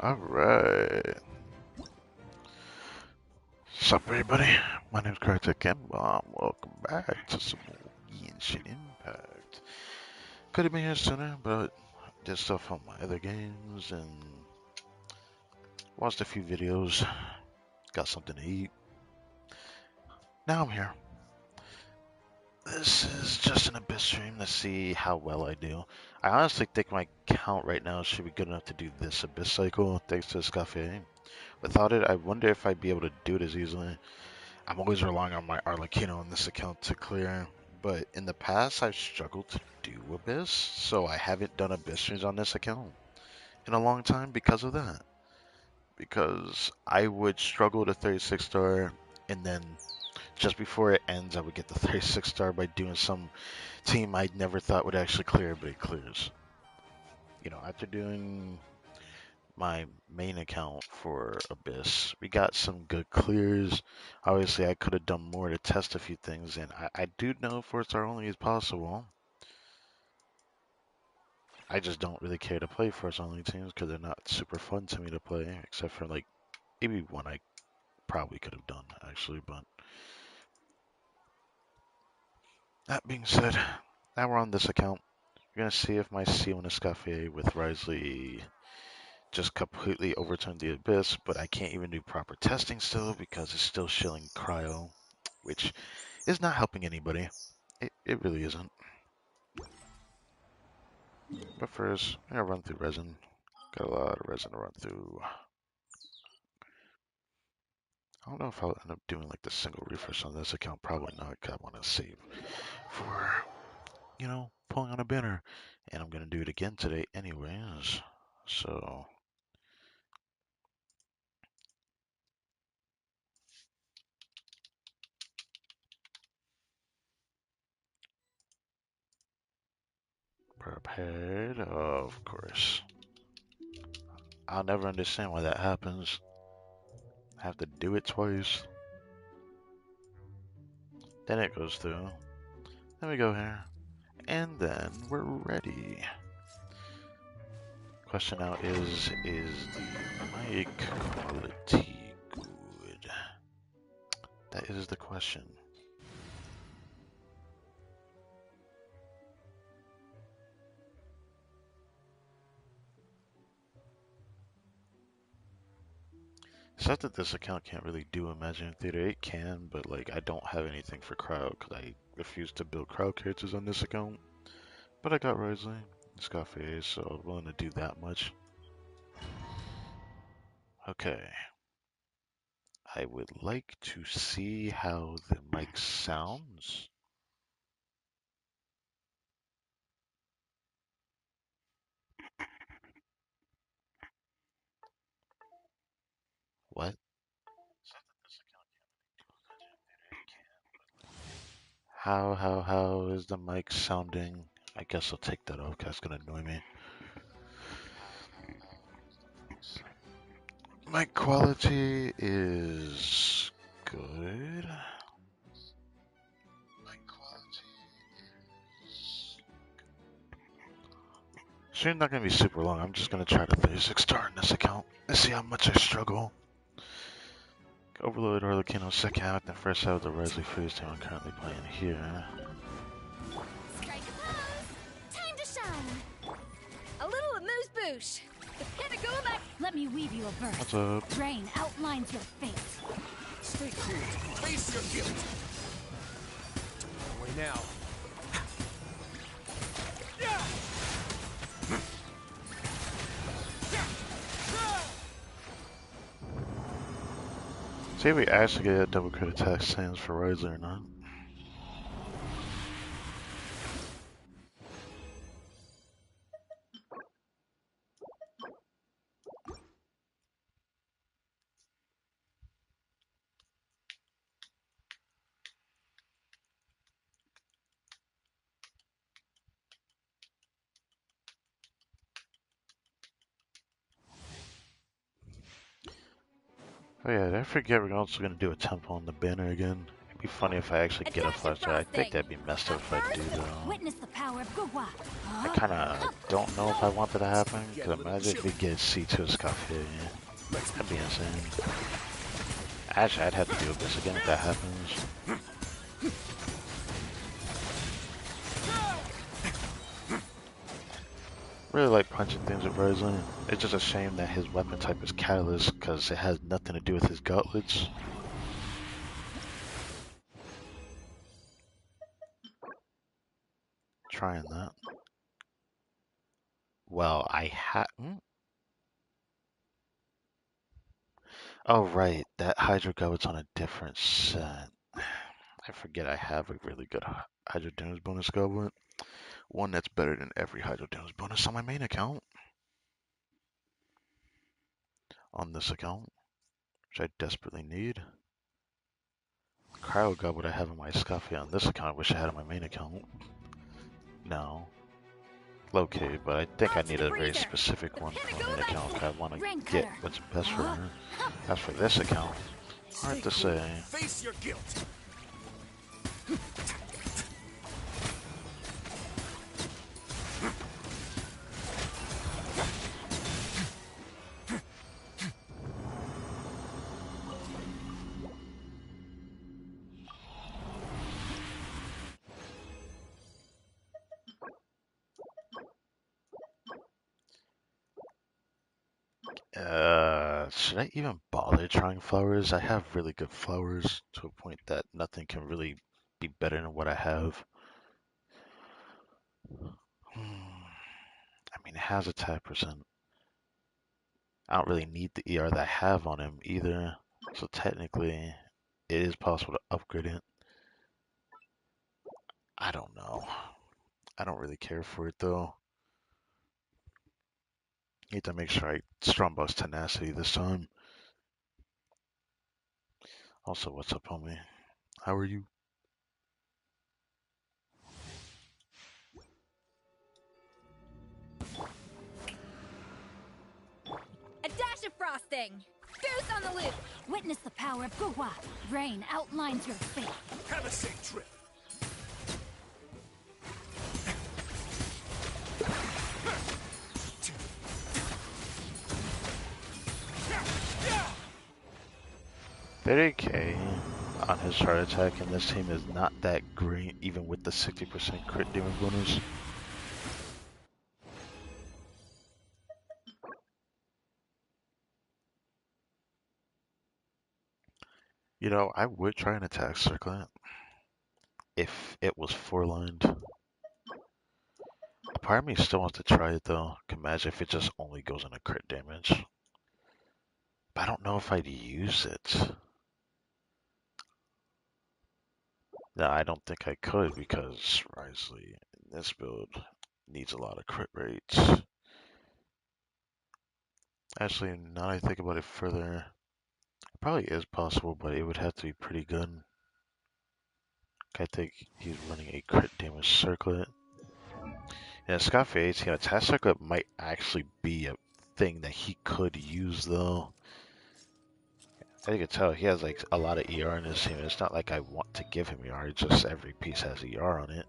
Alright. What's up, everybody? My name's Crytek and welcome back to some more Genshin Impact. Could have been here sooner, but did stuff on my other games and watched a few videos. Got something to eat. Now I'm here. This is just an Abyss stream to see how well I do. I honestly think my count right now should be good enough to do this Abyss cycle, thanks to this cafe. Without it, I wonder if I'd be able to do it as easily. I'm always relying on my Arlecchino on this account to clear, but in the past I've struggled to do Abyss, so I haven't done Abyss streams on this account in a long time because of that. Because I would struggle to 36 star, and then just before it ends, I would get the 36 star by doing some team I never thought would actually clear, but it clears. You know, after doing my main account for Abyss. We got some good clears. Obviously, I could have done more to test a few things, and I do know 4-star only is possible. I just don't really care to play 4-star only teams because they're not super fun to me to play, except for like maybe one I probably could have done actually. But that being said, now we're on this account. We're gonna see if my C1 Escaffier with Wriothesley just completely overturned the Abyss, but I can't even do proper testing still because it's still shilling cryo, which is not helping anybody. It really isn't. But first, I'm gonna run through resin. Got a lot of resin to run through. I don't know if I'll end up doing like the single refresh on this account. Probably not, because I want to save for, pulling on a banner. And I'm gonna do it again today anyways. So, prepared, of course. I'll never understand why that happens. I have to do it twice. Then it goes through. Then we go here. And then we're ready. Question now is the mic quality good? That is the question. It's not that this account can't really do Imaginary Theater. It can, but like I don't have anything for crowd because I refuse to build crowd characters on this account. But I got Wriothesley and Scarface, so I'm willing to do that much. Okay. I would like to see how the mic sounds. What? How is the mic sounding? I guess I'll take that off 'cause that's gonna annoy me. Mic quality is good. Stream's not gonna be super long. I'm just gonna try to 36 star in this account and see how much I struggle. Overload Arlecchino second act and first out of the Wriothesley Freeze team I'm currently playing here. Strike a pose! Time to shine! A little amuse-bouche! Prepare to go back! Let me weave you a verse. What's up? Drain outlines your fate. Stay cool. Face your guilt. Away now. See if we actually get a double crit attack stands for Wriothesley or not. Oh yeah, did I forget we're also gonna do a tempo on the banner again? Be funny if I actually A get a dash of flashlight. I think frosting. that'd be messed up Up if I do first, though. witness the power of Gugwa. I kinda don't know if I want that to happen, Get a cause little imagine if we chilly. get C2 Scafe. Let's That'd be begin. insane. Actually, I'd have to deal with this again if that happens. Really like punching things with Wriothesley. It's just a shame that his weapon type is Catalyst, because it has nothing to do with his gauntlets. Trying that. Well, I have. Oh, right. That Hydro Goblet's on a different set. I forget I have a really good Hydro Damage bonus goblet. One that's better than every Hydro Damage bonus on my main account. On this account, which I desperately need. Cryo Goblet I have in my Scuffy on this account. I wish I had on my main account. No. Located, but I think I Launch need the a very breather. specific The one for my pinnacle main of account. 'Cause I want to Rain get cutter. what's best for her. As for this account, hard Stay to cool. say. Face your guilt. Should I even bother trying flowers? I have really good flowers to a point that nothing can really be better than what I have. I mean, it has attack percent. I don't really need the ER that I have on him either. So technically, it is possible to upgrade it. I don't know. I don't really care for it though. Need to make sure I strongbox tenacity this time. Also, what's up, homie? How are you? A dash of frosting. Goose on the loop. Witness the power of Gugwa. Rain outlines your fate. Have a safe trip. $30K on his heart attack, and this team is not that great, even with the 60% crit damage bonus. You know, I would try an attack circlet if it was four-lined. A part of me still wants to try it though. Can imagine if it just only goes into crit damage. But I don't know if I'd use it. No, I don't think I could because Wriothesley in this build needs a lot of crit rates. Actually, now that I think about it further, it probably is possible, but it would have to be pretty good. I think he's running a crit damage circlet. And Scafe 18, attack circlet might actually be a thing that he could use though. As you can tell, he has like a lot of ER in his team. It's not like I want to give him ER, it's just every piece has ER on it.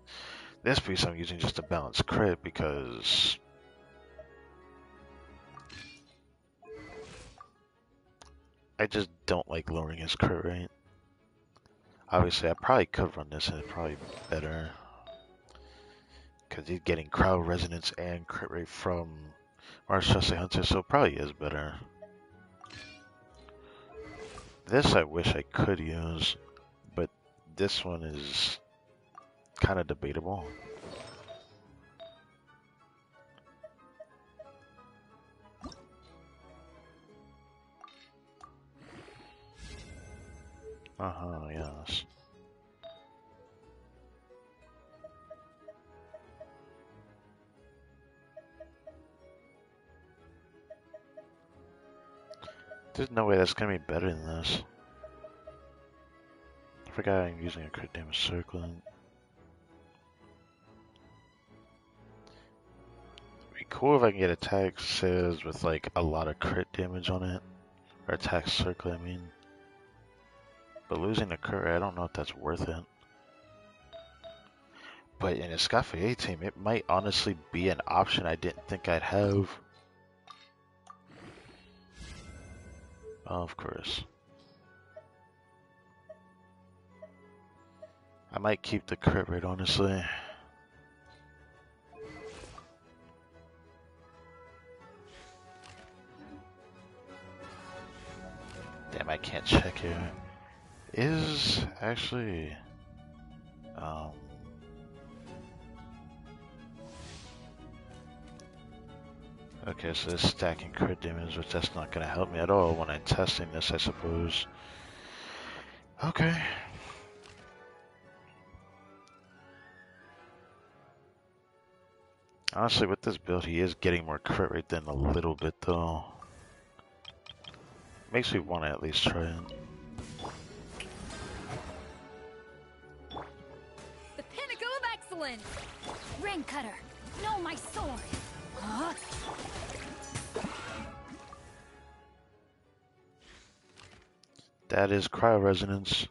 This piece I'm using just to balance crit because I just don't like lowering his crit rate. Obviously, I probably could run this and it's probably better. Because he's getting crowd resonance and crit rate from Wriothesley Hunter, so it probably is better. This I wish I could use, but this one is kind of debatable. Uh-huh, yes. There's no way that's gonna be better than this. I forgot I'm using a crit damage circlet. It'd be cool if I can get attack says with like a lot of crit damage on it. Or attack circlet, I mean. But losing the curry, I don't know if that's worth it. But in a Scafé team, it might honestly be an option I didn't think I'd have. Of course. I might keep the crit rate, honestly. Damn, I can't check here. Is actually... Okay, so it's stacking crit damage, which that's not going to help me at all when I'm testing this, I suppose. Okay. Honestly, with this build, he is getting more crit rate than a little bit, though. Makes me want to at least try it. The pinnacle of excellence! Ring cutter, no, my sword! Huh? That is Cryo Resonance.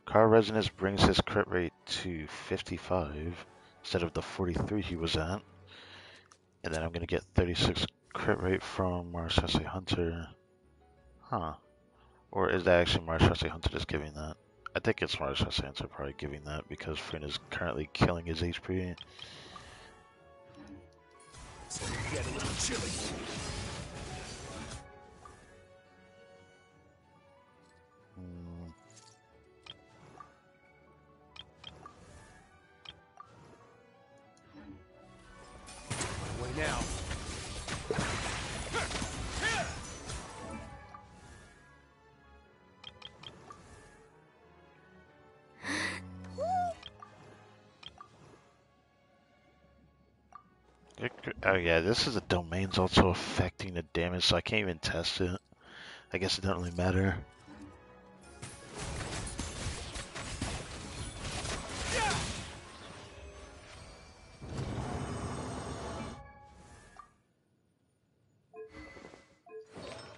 Cryo Resonance brings his crit rate to 55 instead of the 43 he was at. And then I'm going to get 36 crit rate from Wriothesley Hunter. Huh. Or is that actually Wriothesley Hunter just giving that? I think it's Wriothesley Hunter probably giving that because Freen is currently killing his HP. It's gonna get a little chilly. Way now. Oh yeah, this is the domain's also affecting the damage, so I can't even test it. I guess it doesn't really matter.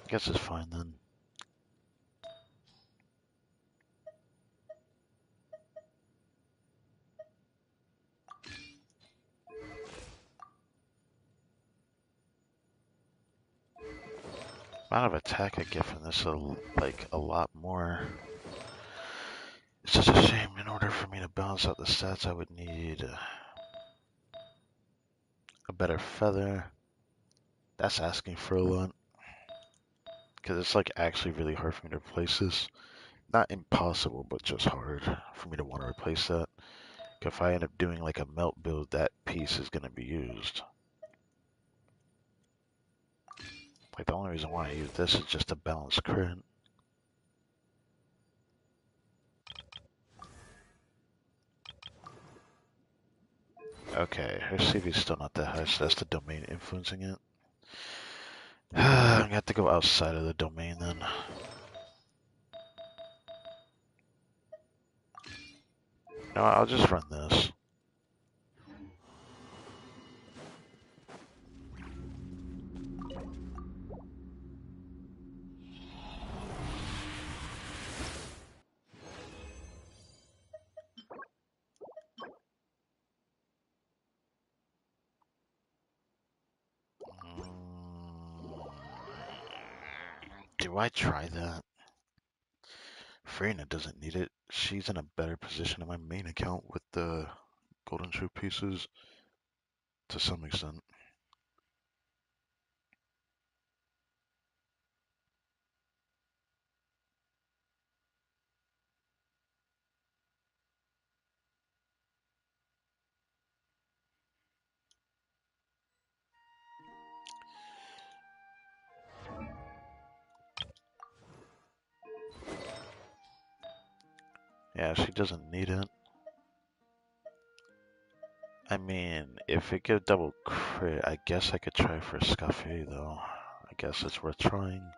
I guess it's fine then. Amount of attack I get from this, like a lot more. It's such a shame. In order for me to balance out the stats, I would need a better feather. That's asking for a lot. Because it's like actually really hard for me to replace this. Not impossible, but just hard for me to want to replace that. If I end up doing like a melt build, that piece is going to be used. Like the only reason why I use this is just to balance crit. Okay, her CV's still not that high, so that's the domain influencing it. I'm gonna have to go outside of the domain then. No, I'll just run this. Do I try that? Freyna doesn't need it. She's in a better position in my main account with the golden shoe pieces to some extent. Yeah, she doesn't need it. I mean, if it get double crit, I guess I could try for a Scafé though. I guess it's worth trying.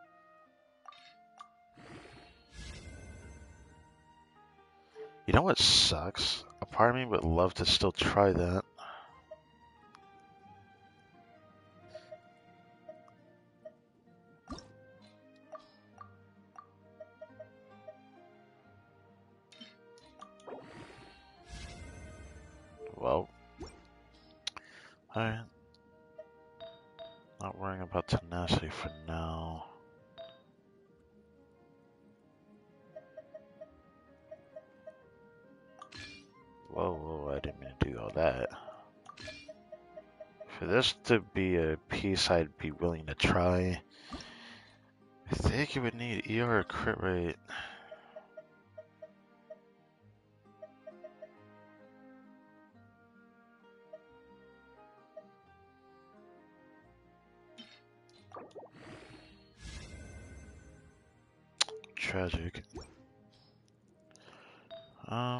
You know what sucks? A part of me would love to still try that. Alright. Not worrying about tenacity for now. Whoa, whoa, I didn't mean to do all that. For this to be a piece I'd be willing to try, I think it would need ER or crit rate. Tragic. Hmm.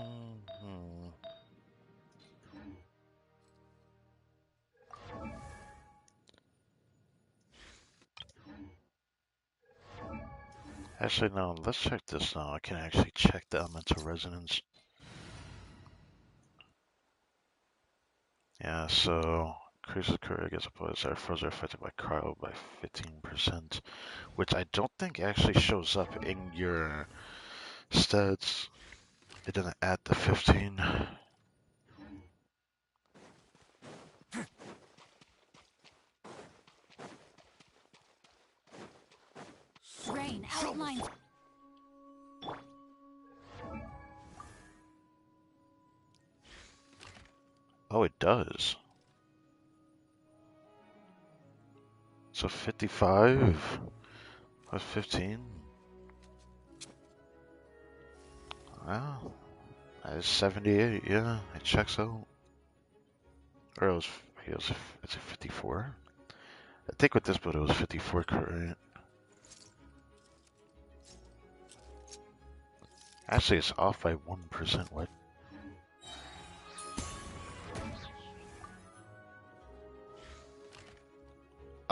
Actually, no, let's check this now. I can actually check the elemental resonance. Yeah, so increases career against opponents that are frozen or affected by cryo by 15%, which I don't think actually shows up in your stats. It doesn't add the 15. Rain outlines. Oh, it does. So 55 plus 15. Wow, that is 78. Yeah, it checks out. Or it's a 54. I think with this build it was 54 current. Actually, it's off by 1%. What?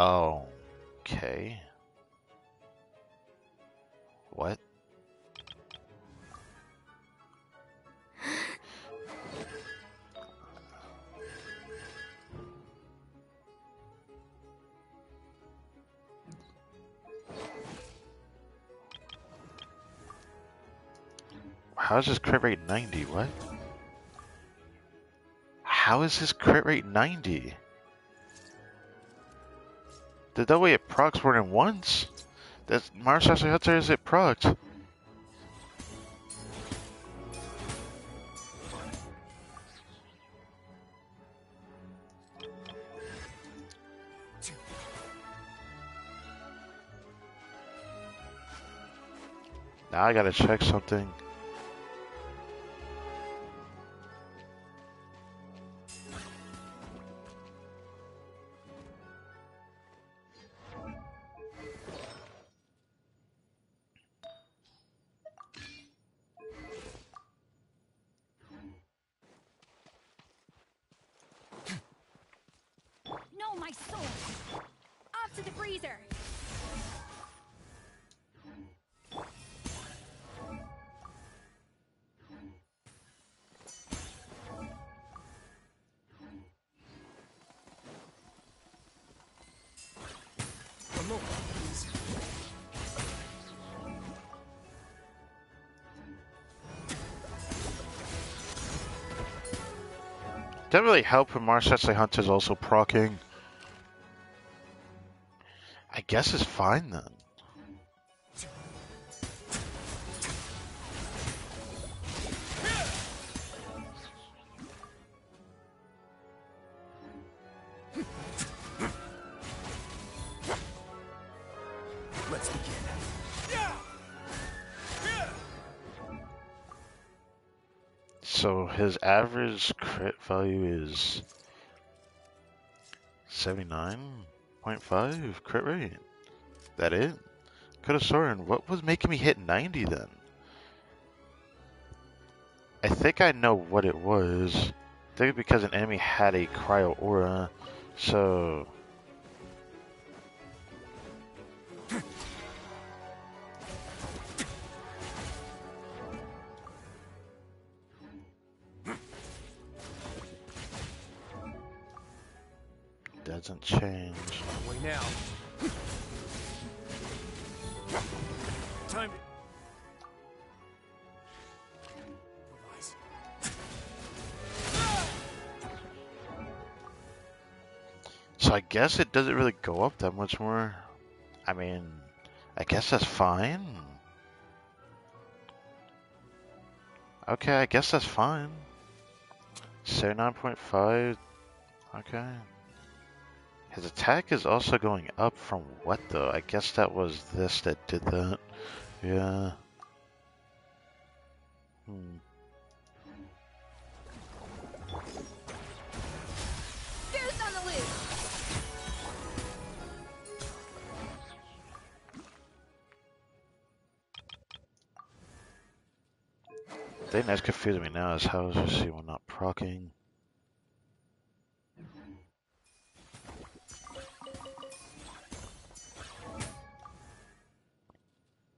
Oh, okay. What? How is this crit rate 90? What? How is this crit rate 90? Did that way it procs more than once? That's Mars Hunter is it procs? Now I gotta check something. No, my sword. Off to the freezer. One more, please. Doesn't really help when Mars Hunter's also proccing. I guess it's fine then. Let's begin. So his average crit value is 79.5 crit rate. That it? Could have sworn. What was making me hit 90 then? I think I know what it was. I think it's because an enemy had a cryo aura, so doesn't change. Away now. Time to improvise. So I guess it doesn't really go up that much more. I mean, I guess that's fine. Okay, I guess that's fine. 79.5. Okay. His attack is also going up from what though? I guess that was this that did that. Yeah. Hmm. Goose on the loose. The thing that's confusing me now is how is she one not proccing?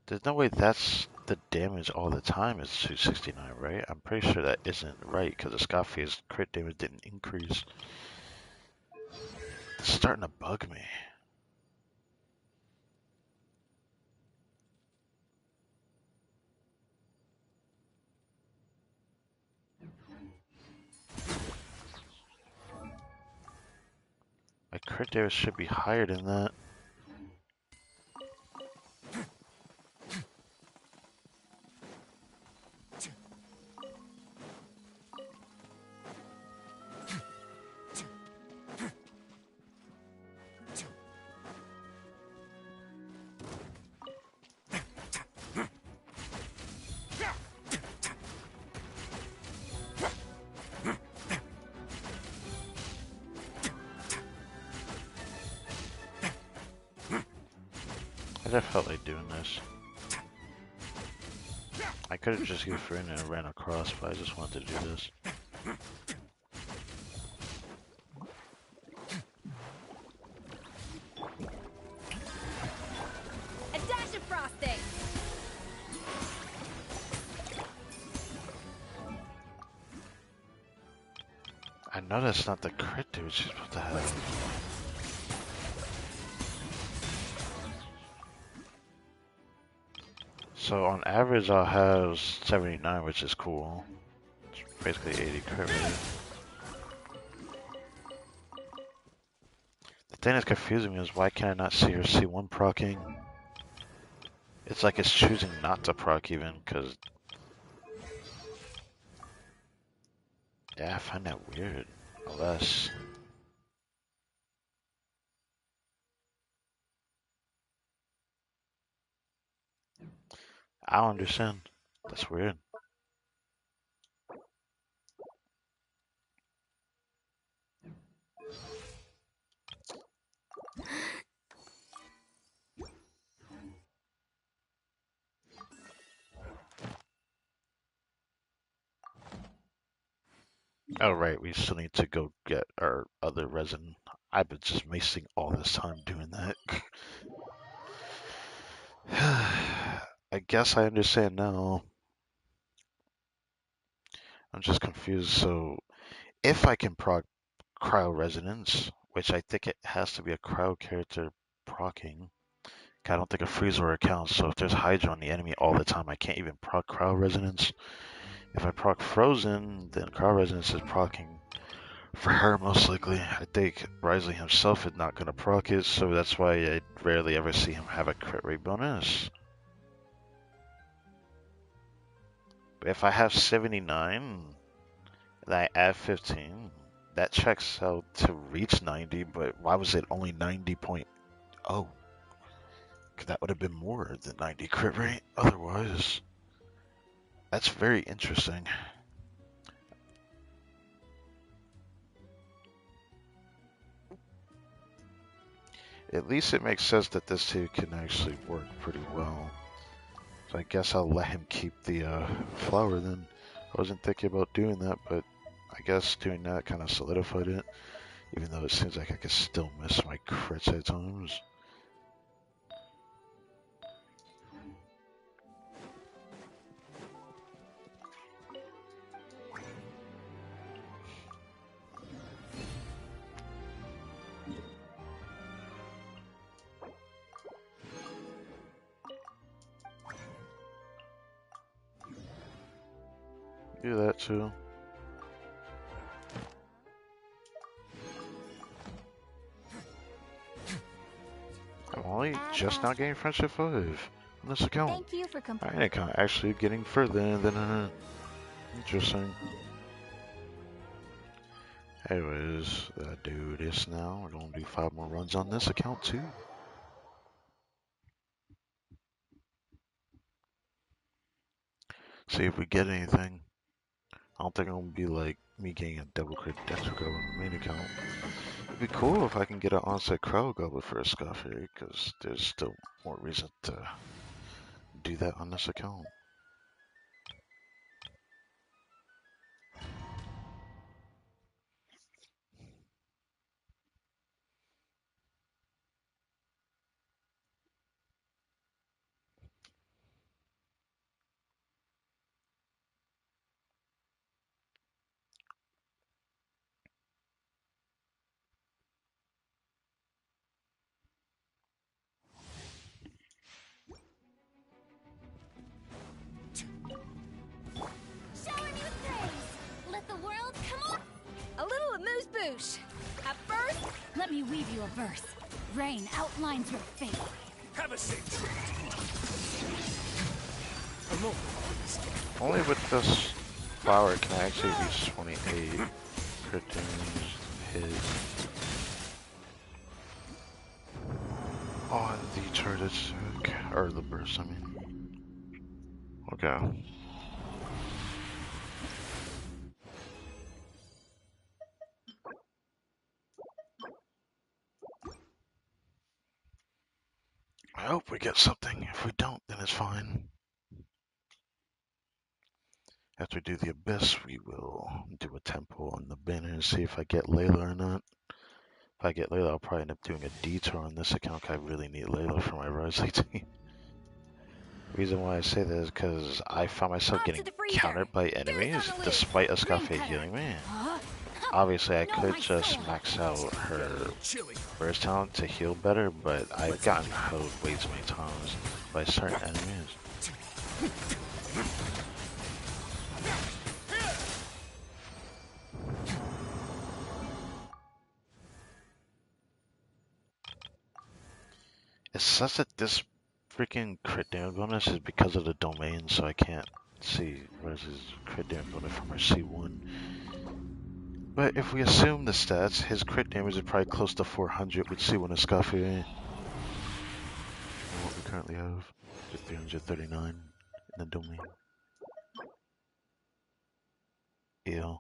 There's no way that's the damage all the time is 269, right? I'm pretty sure that isn't right because the Scottface crit damage didn't increase. It's starting to bug me. My crit damage should be higher than that. I just felt like doing this. I could have just used in and ran across, but I just wanted to do this. A dash of frosting. I know that's not the crit damage she's supposed to have. So on average I'll have 79, which is cool. It's basically 80 crit rate. The thing that's confusing me is why can I not see her C1 proccing? It's like it's choosing not to proc even, because... Yeah, I find that weird. Unless... I don't understand. That's weird. Oh right, we still need to go get our other resin. I've been just wasting all this time doing that. I guess I understand now. I'm just confused. So if I can proc cryo resonance, which I think it has to be a cryo character procking. I don't think a freezer counts, so if there's Hydra on the enemy all the time, I can't even proc cryo resonance. If I proc frozen, then cryo resonance is procking for her most likely. I think Wriothesley himself is not going to proc it, so that's why I rarely ever see him have a crit rate bonus. But if I have 79, and I add 15, that checks out to reach 90, but why was it only 90.0? Because that would have been more than 90 crit rate otherwise. That's very interesting. At least it makes sense that this two can actually work pretty well. So I guess I'll let him keep the flower then. I wasn't thinking about doing that, but I guess doing that kind of solidified it. Even though it seems like I could still miss my crits at times. Do that too. just now getting friendship 5 on this account. Thank you for I ain't actually getting further than interesting. Anyways, do this now. We're gonna do 5 more runs on this account too. See if we get anything. I don't think I'm gonna be like me getting a double credential goblin on the main account. It'd be cool if I can get an onset crow goblin for a Scoffy, because there's still more reason to do that on this account. Shower me with praise. Let the world come on. A little amuse-bouche. At first, let me weave you a verse. Rain outlines your fate. Have a safe trip. A moment, please. Only with this flower can I actually reach 28 crit damage hit on the charted stick, or the burst, I mean. Okay. I hope we get something. If we don't, then it's fine. After we do the Abyss, we will do a temple on the banner and see if I get Layla or not. If I get Layla, I'll probably end up doing a detour on this account, 'cause I really need Layla for my Wriothesley team. Reason why I say that is because I found myself On to getting the freezer. countered by Girth enemies on the loose. despite a Ring Scafe cutter. healing me. Huh? Obviously, I Know could my just soul. max out her Chilly. burst talent to heal better, but I've gotten hoed way too many times by certain enemies. It says that this freaking crit damage bonus is because of the domain, so I can't see where's his crit damage bonus from our C1. But if we assume the stats, his crit damage is probably close to 400 with C1 Escaffier. And what we currently have is 339 in the domain. Yeah.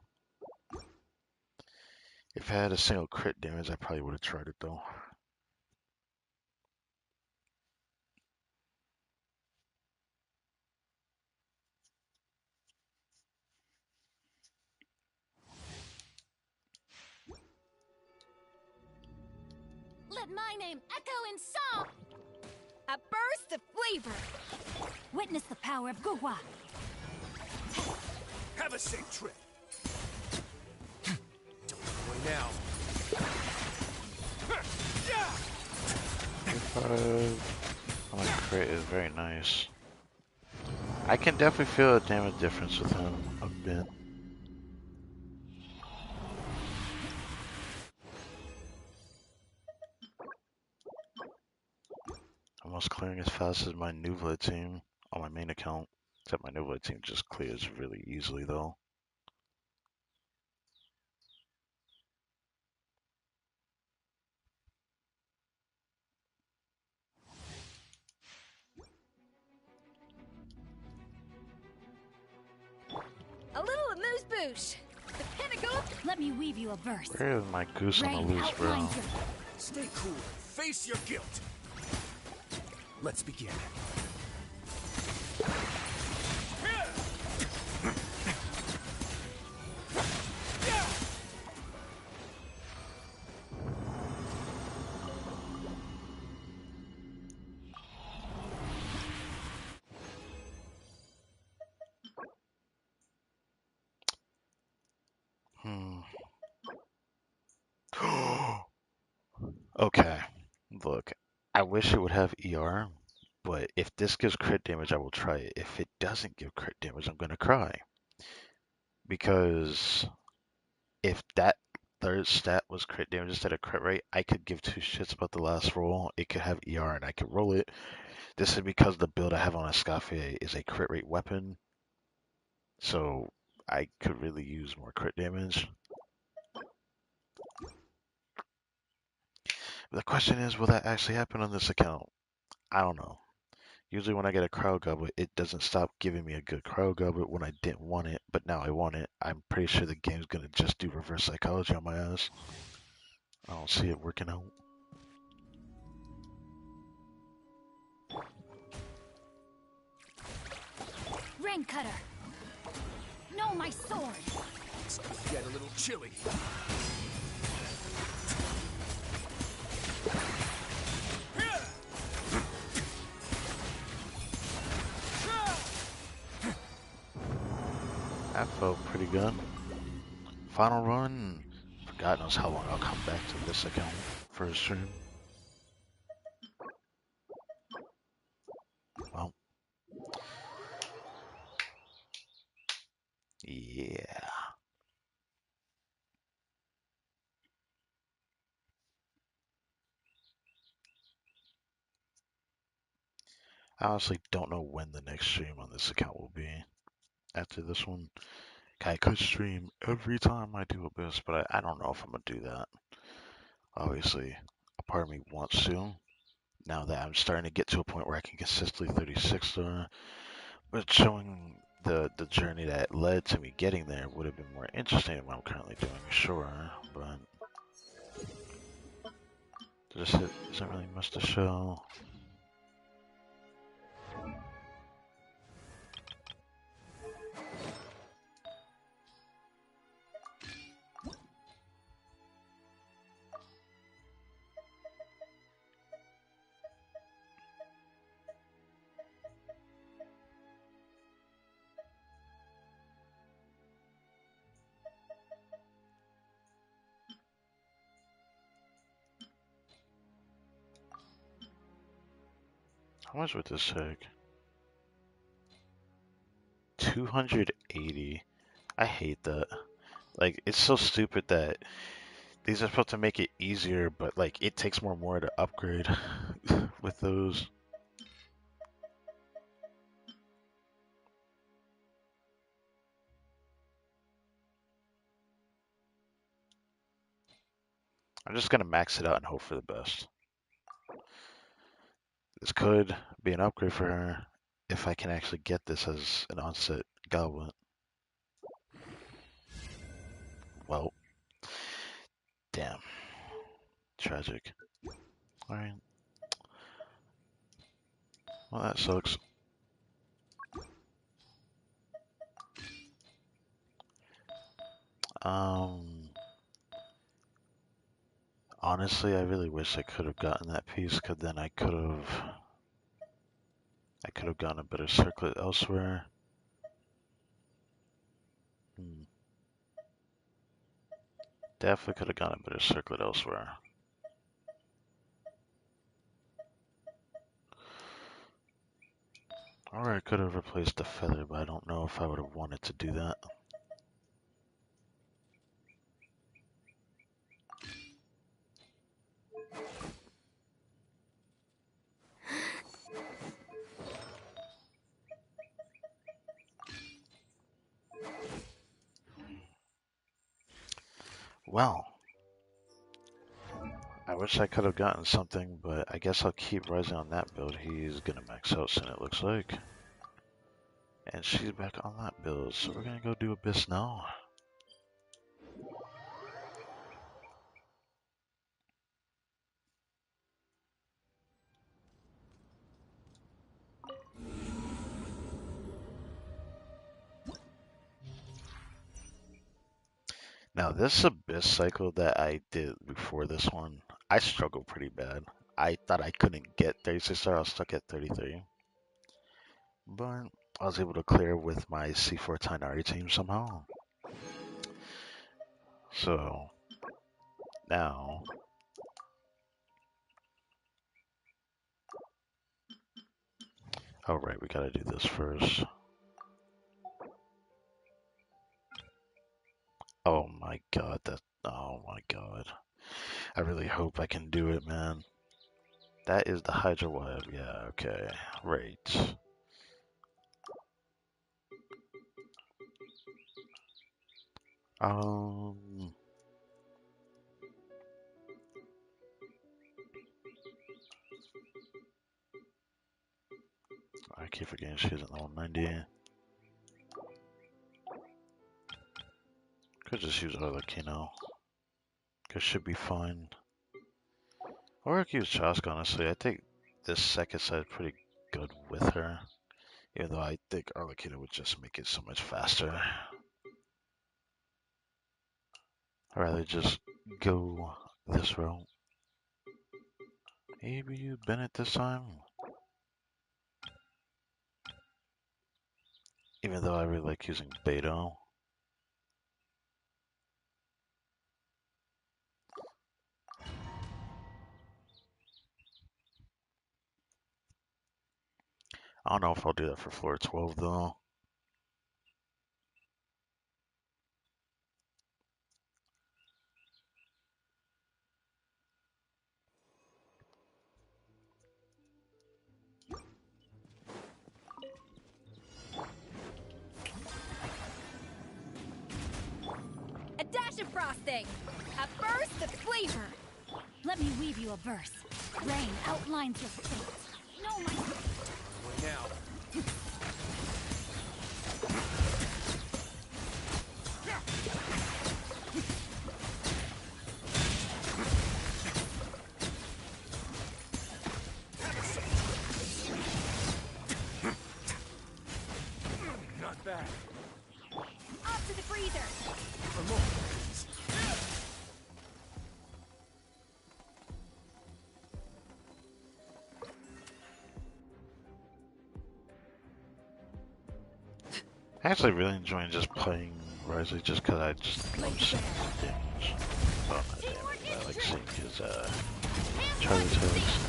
If I had a single crit damage, I probably would have tried it though. Let my name echo in song. A burst of flavor. Witness the power of Guhua. Have a safe trip. Don't go away now. 5 on a crit is very nice. I can definitely feel a damage difference with him a bit. Almost clearing as fast as my Nuvla team on my main account. Except my Nuvla team just clears really easily though. A little amuse-bouche. The pinnacle. Let me weave you a verse. Where is my goose on the Rain loose, bro? outlines your Stay cool. Face your guilt. Let's begin. Hmm. Okay, look, I wish it would have ER, but if this gives crit damage, I will try it. If it doesn't give crit damage, I'm gonna cry. Because if that third stat was crit damage instead of crit rate, I could give two shits about the last roll. It could have ER and I could roll it. This is because the build I have on Escaffier is a crit rate weapon, so I could really use more crit damage. But the question is, will that actually happen on this account? I don't know. Usually when I get a crowd goblet, it doesn't stop giving me a good crowd goblet when I didn't want it, but now I want it. I'm pretty sure the game's gonna just do reverse psychology on my ass. I don't see it working out. Rain cutter. No, my sword. It's gonna get a little chilly. That felt pretty good. Final run. God knows how long I'll come back to this account for a stream. Well, yeah. I honestly don't know when the next stream on this account will be. After this one, I could stream every time I do Abyss, but I don't know if I'm gonna do that. Obviously, a part of me wants to. Now that I'm starting to get to a point where I can consistently 36 but showing the journey that led to me getting there would have been more interesting than what I'm currently doing, sure, but just isn't really much to show. How much would this take? 280. I hate that. Like, it's so stupid that these are supposed to make it easier, but like it takes more to upgrade with those. I'm just gonna max it out and hope for the best. This could be an upgrade for her if I can actually get this as an onset goblet. Well, damn. Tragic. Alright. Well, that sucks. Um, Honestly, I really wish I could have gotten that piece, because then I could have gotten a better circlet elsewhere. Hmm. Definitely could have gotten a better circlet elsewhere. Or I could have replaced the feather, but I don't know if I would have wanted to do that. Well, I wish I could have gotten something, but I guess I'll keep rising on that build. He's gonna max out soon, it looks like. And she's back on that build, so we're gonna go do Abyss now. Now, this Abyss cycle that I did before this one, I struggled pretty bad. I thought I couldn't get 36 star, I was stuck at 33. But I was able to clear with my C4 Tighnari team somehow. So, now, oh right, we gotta do this first. Oh my god, that Oh my god. I really hope I can do it, man. That is the Hydra web. Yeah, okay. Right. Um, I keep forgetting she isn't level 90. Could just use Arlecchino. Cause should be fine. Or I could use Chask, honestly. I think this second side is pretty good with her. Even though I think Arlecchino would just make it so much faster. I'd rather just go this route. Maybe you Bennett this time? Even though I really like using Beto. I don't know if I'll do that for floor 12 though. A dash of frosting. A burst of flavor. Let me weave you a verse. Rain outlines your fate. No, my... What now? Not bad. Off to the freezer. For more, please. I actually really enjoying just playing Wriothesley just because I just love seeing his damage. Well, not damage, but I like seeing his Charlie tags.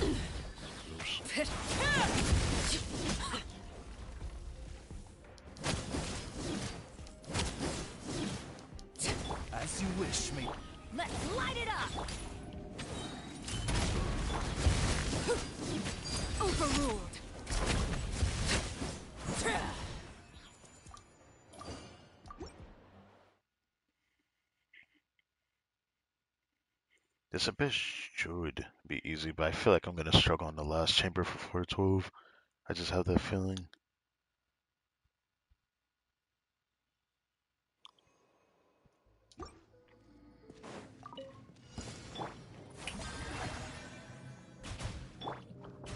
Oops. As you wish, mate. Let's light it up. Overruled. This abyss should be easy, but I feel like I'm gonna struggle in the last chamber for floor 12. I just have that feeling.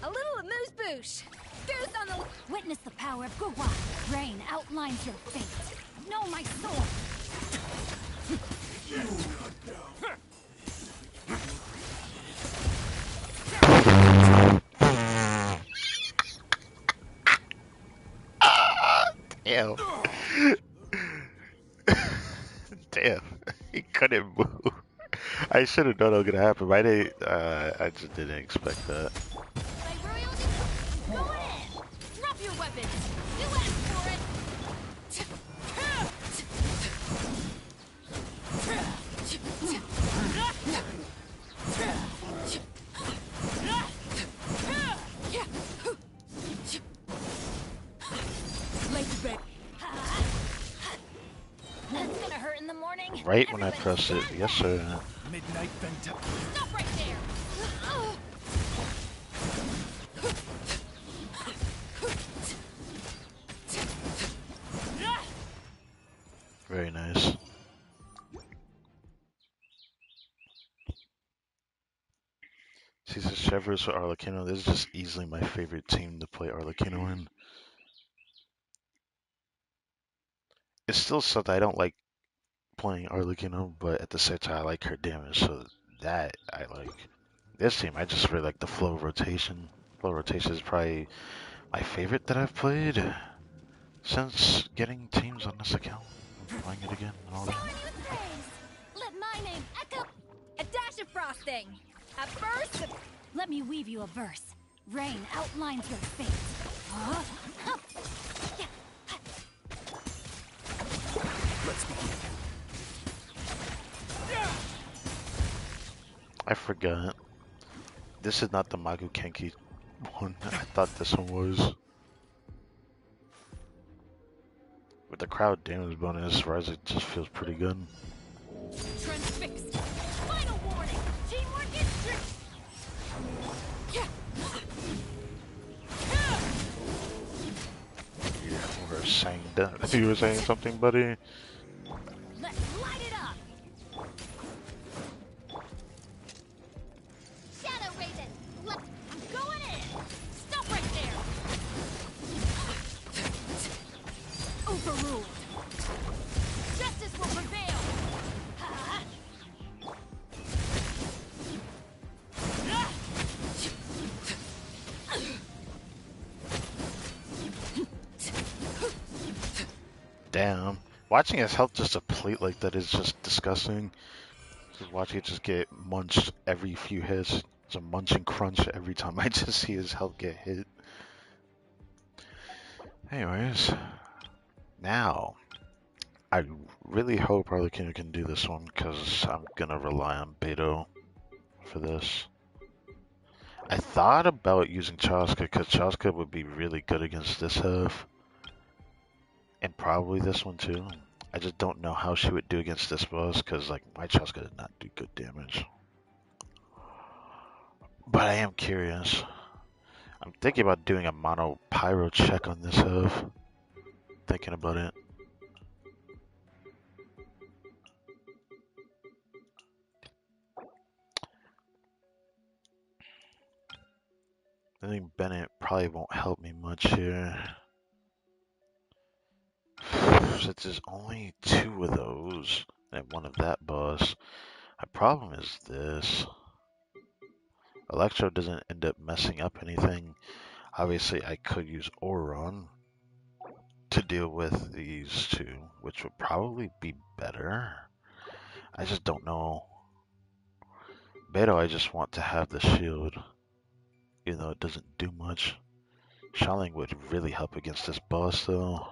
A little amuse-bouche. Goose on the... Witness the power of Gurwa. Rain outlines your fate. Know my sword. Damn. Damn. He couldn't move. I should have known it was gonna happen. I just didn't expect that. My Wriothesley, go in. Drop your weapons. You asked for it. Lay to bed. That's gonna hurt in the morning. Right when I Everybody press it, stand yes back. sir. Midnight bent up. Stop right there. Very nice. See, this Chevrolet with Arlecchino. This is just easily my favorite team to play Arlecchino in. It's still something I don't like playing Arlecchino, but at the same time I like her damage, so that I like. This team, I just really like the flow rotation. Flow rotation is probably my favorite that I've played since getting teams on this account. I'm playing it again and all So that. on you praise. Let my name echo. A dash of frosting. A burst of... Let me weave you a verse. Rain outlines your fate. Let's begin. I forgot. This is not the Magu Kenki one. I thought this one was. With the crowd damage bonus, Ryza just feels pretty good. Transfixed. Final warning. Teamwork is strict. You were saying that. You were saying something, buddy? Let's light it up. Shadow Raven. I'm going in. Stop right there. Overruled. Justice will prevail. Damn. Watching his health just deplete like that is just disgusting. Just watching it just get munched every few hits. It's a munch and crunch every time I just see his health get hit. Anyways, now I really hope Arlecchino can do this one because I'm gonna rely on Beto for this. I thought about using Chaska because Chaska would be really good against this half. And probably this one too. I just don't know how she would do against this boss because like my Chaska did not do good damage. But I am curious. I'm thinking about doing a mono pyro check on this half. Thinking about it. I think Bennett probably won't help me much here. Since there's only 2 of those and one of that boss. My problem is this. Electro doesn't end up messing up anything. Obviously I could use Auron to deal with these 2, which would probably be better. I just don't know. Beto, I just want to have the shield. Even though it doesn't do much. Shaoling would really help against this boss though.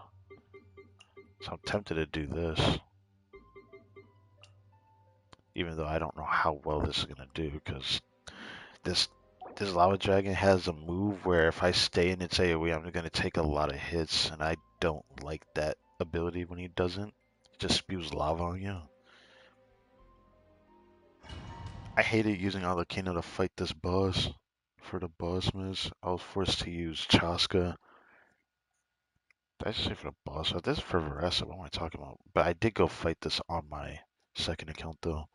So I'm tempted to do this. Even though I don't know how well this is gonna do, because this Lava Dragon has a move where if I stay in its AoE, I'm gonna take a lot of hits, and I don't like that ability when he doesn't. He just spews lava on you. I hated using Arlecchino to fight this boss. For the boss moves, I was forced to use Chaska. Did I just say for the boss? This is for Veressa, what am I talking about? But I did go fight this on my second account though.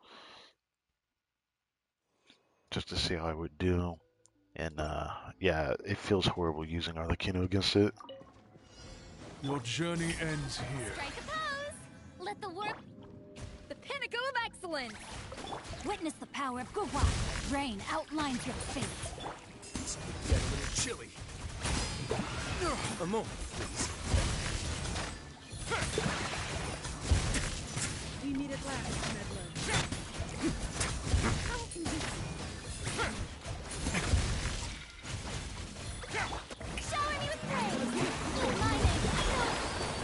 Just to see how I would do. And yeah, it feels horrible using Arlecchino against it. Your journey ends here. Strike a pose. Let the work. The pinnacle of excellence. Witness the power of Guwa. Rain outlines your fate. This could get a little chilly. A moment, please. We meet at last, meddler. Shower me with praise. My name is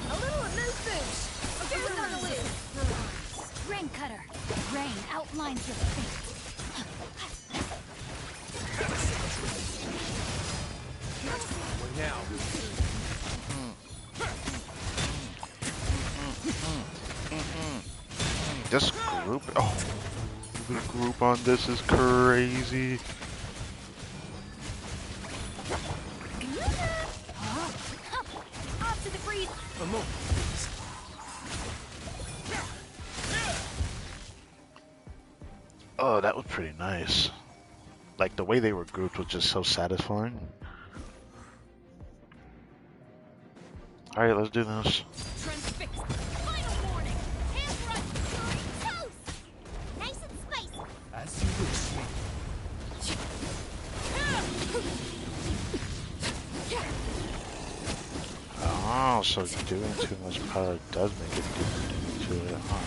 a little amuse-bouche. Affairs on the loose. Rain cutter. Rain outlines your fate. Now. This group, oh, the group on this is crazy. Off to the freeze. A moment, please. Oh, that was pretty nice. Like the way they were grouped was just so satisfying. Alright, let's do this. Transfixed. Final warning. Hands right. Toast. Nice and spicy. As you wish. Oh, so doing too much power does make it do to it, huh?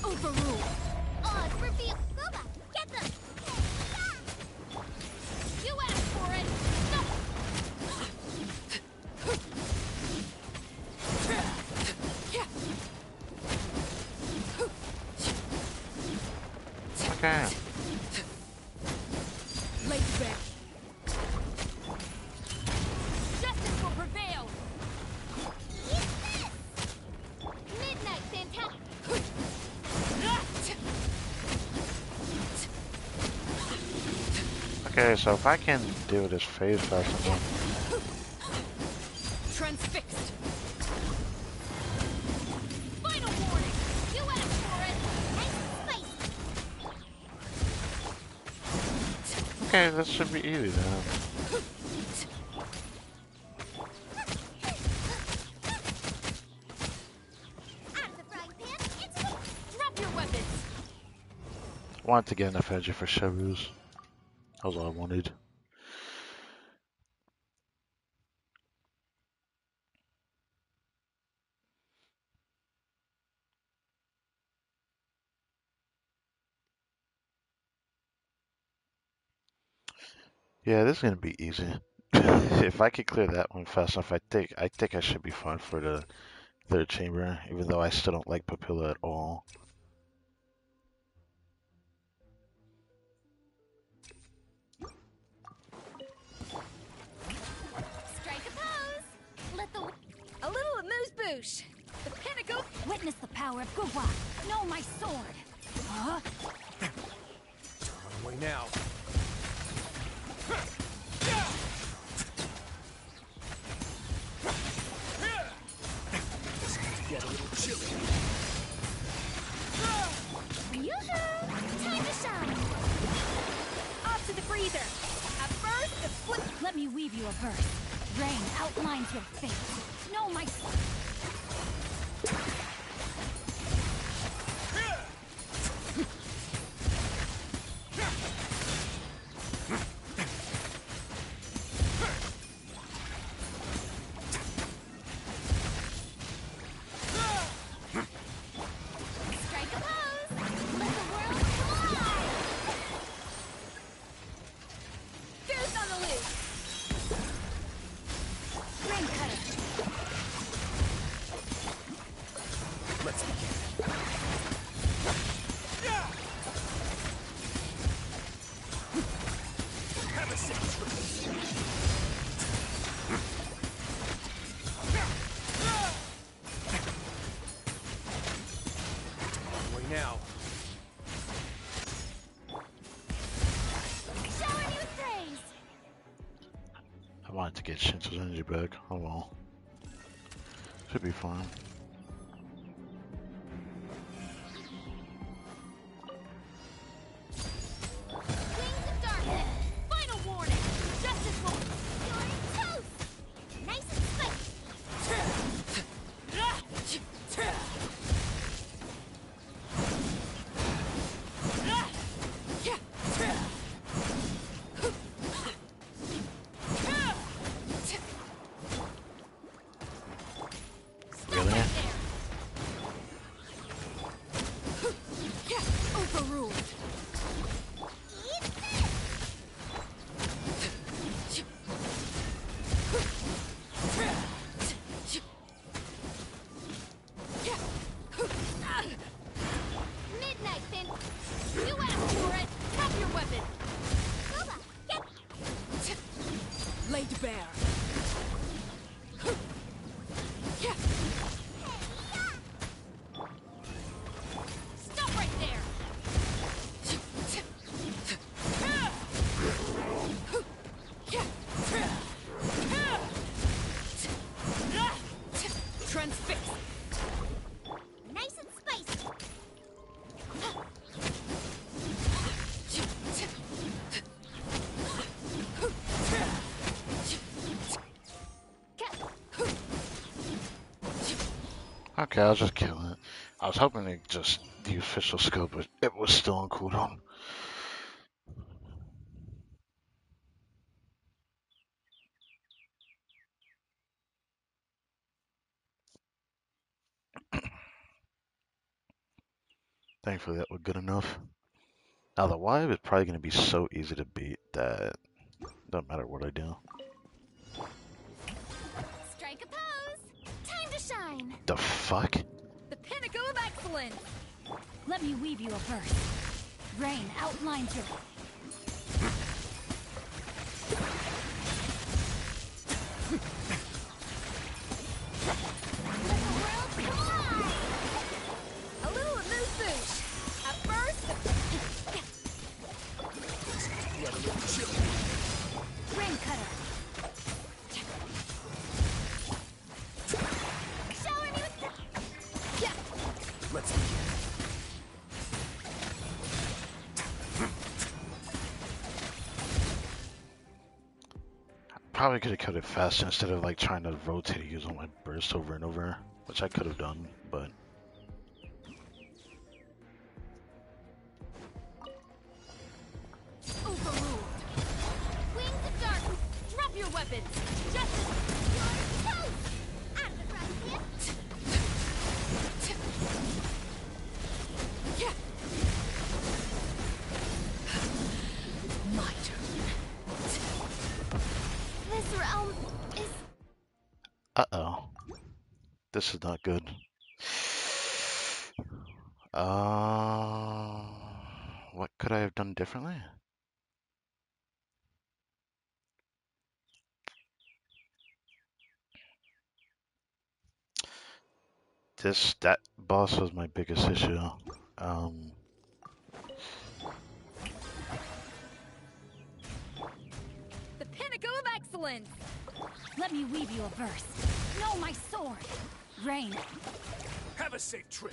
Overruled. Odds reveal. Boba, get them. You asked for it. Okay. Lay back. Justice will prevail. Midnight fantastic. Okay, so if I can do this phase fast enough. Transfixed. Final warning. You asked for it. Nice spice. Okay, this should be easy then. Out of the frying pan into the... Drop your weapons. I wanted to get enough energy for Sharus. That was all I wanted. Yeah, this is gonna be easy. If I could clear that one fast enough, I think I should be fine for the third chamber, even though I still don't like Papilla at all. Strike a pose. Let the... A little amuse-bouche. The pinnacle. Witness the power of Gugwa. Know my sword. Huh? On the way now. This is to get a little chilly. Yoo-hoo! Time to shine. Off to the freezer. At first, the flip. Let me weave you a verse. Rain outlines your fate. Know my... Strike a pose. Let the world collide. Goose on the loose. Rain cutter. Let's begin. Have a seat. On the way now. Shower me with praise. I wanted to get Shinsu's energy back. Oh well. Should be fine. Wings of darkness. Final warning. Justice will... You're toast. Nice and spicy. Stop Really? right there. Overruled. Eat this. Midnight fin. You asked for it. Drop your weapon. Boba, get... Laid bare. Stop right there. Transfixed. Nice and spicy. Okay, I'll just kill it. I was hoping to just use official scope, but it was still on cooldown. Thankfully that was good enough. Now the Wive is probably going to be so easy to beat that don't matter what I do. Strike a pose. Time to shine. The fuck? The pinnacle of excellence. Let me weave you a verse. Rain outlines your... A little amuse bouche. At first, Get a little chilly. Rain cutter. Shower me with... Yeah. Let's begin. Probably could have cut it faster instead of like trying to rotate it using my burst over and over, which I could have done, but Overruled. Wings of darkness. Drop your weapons. Justice. Your toast. At the Wriothesley. yeah. My turn. This realm is... uh-oh. This is not good. What could I have done differently? That boss was my biggest issue. The pinnacle of excellence. Let me weave you a verse. Know my sword. Rain. Have a safe trip.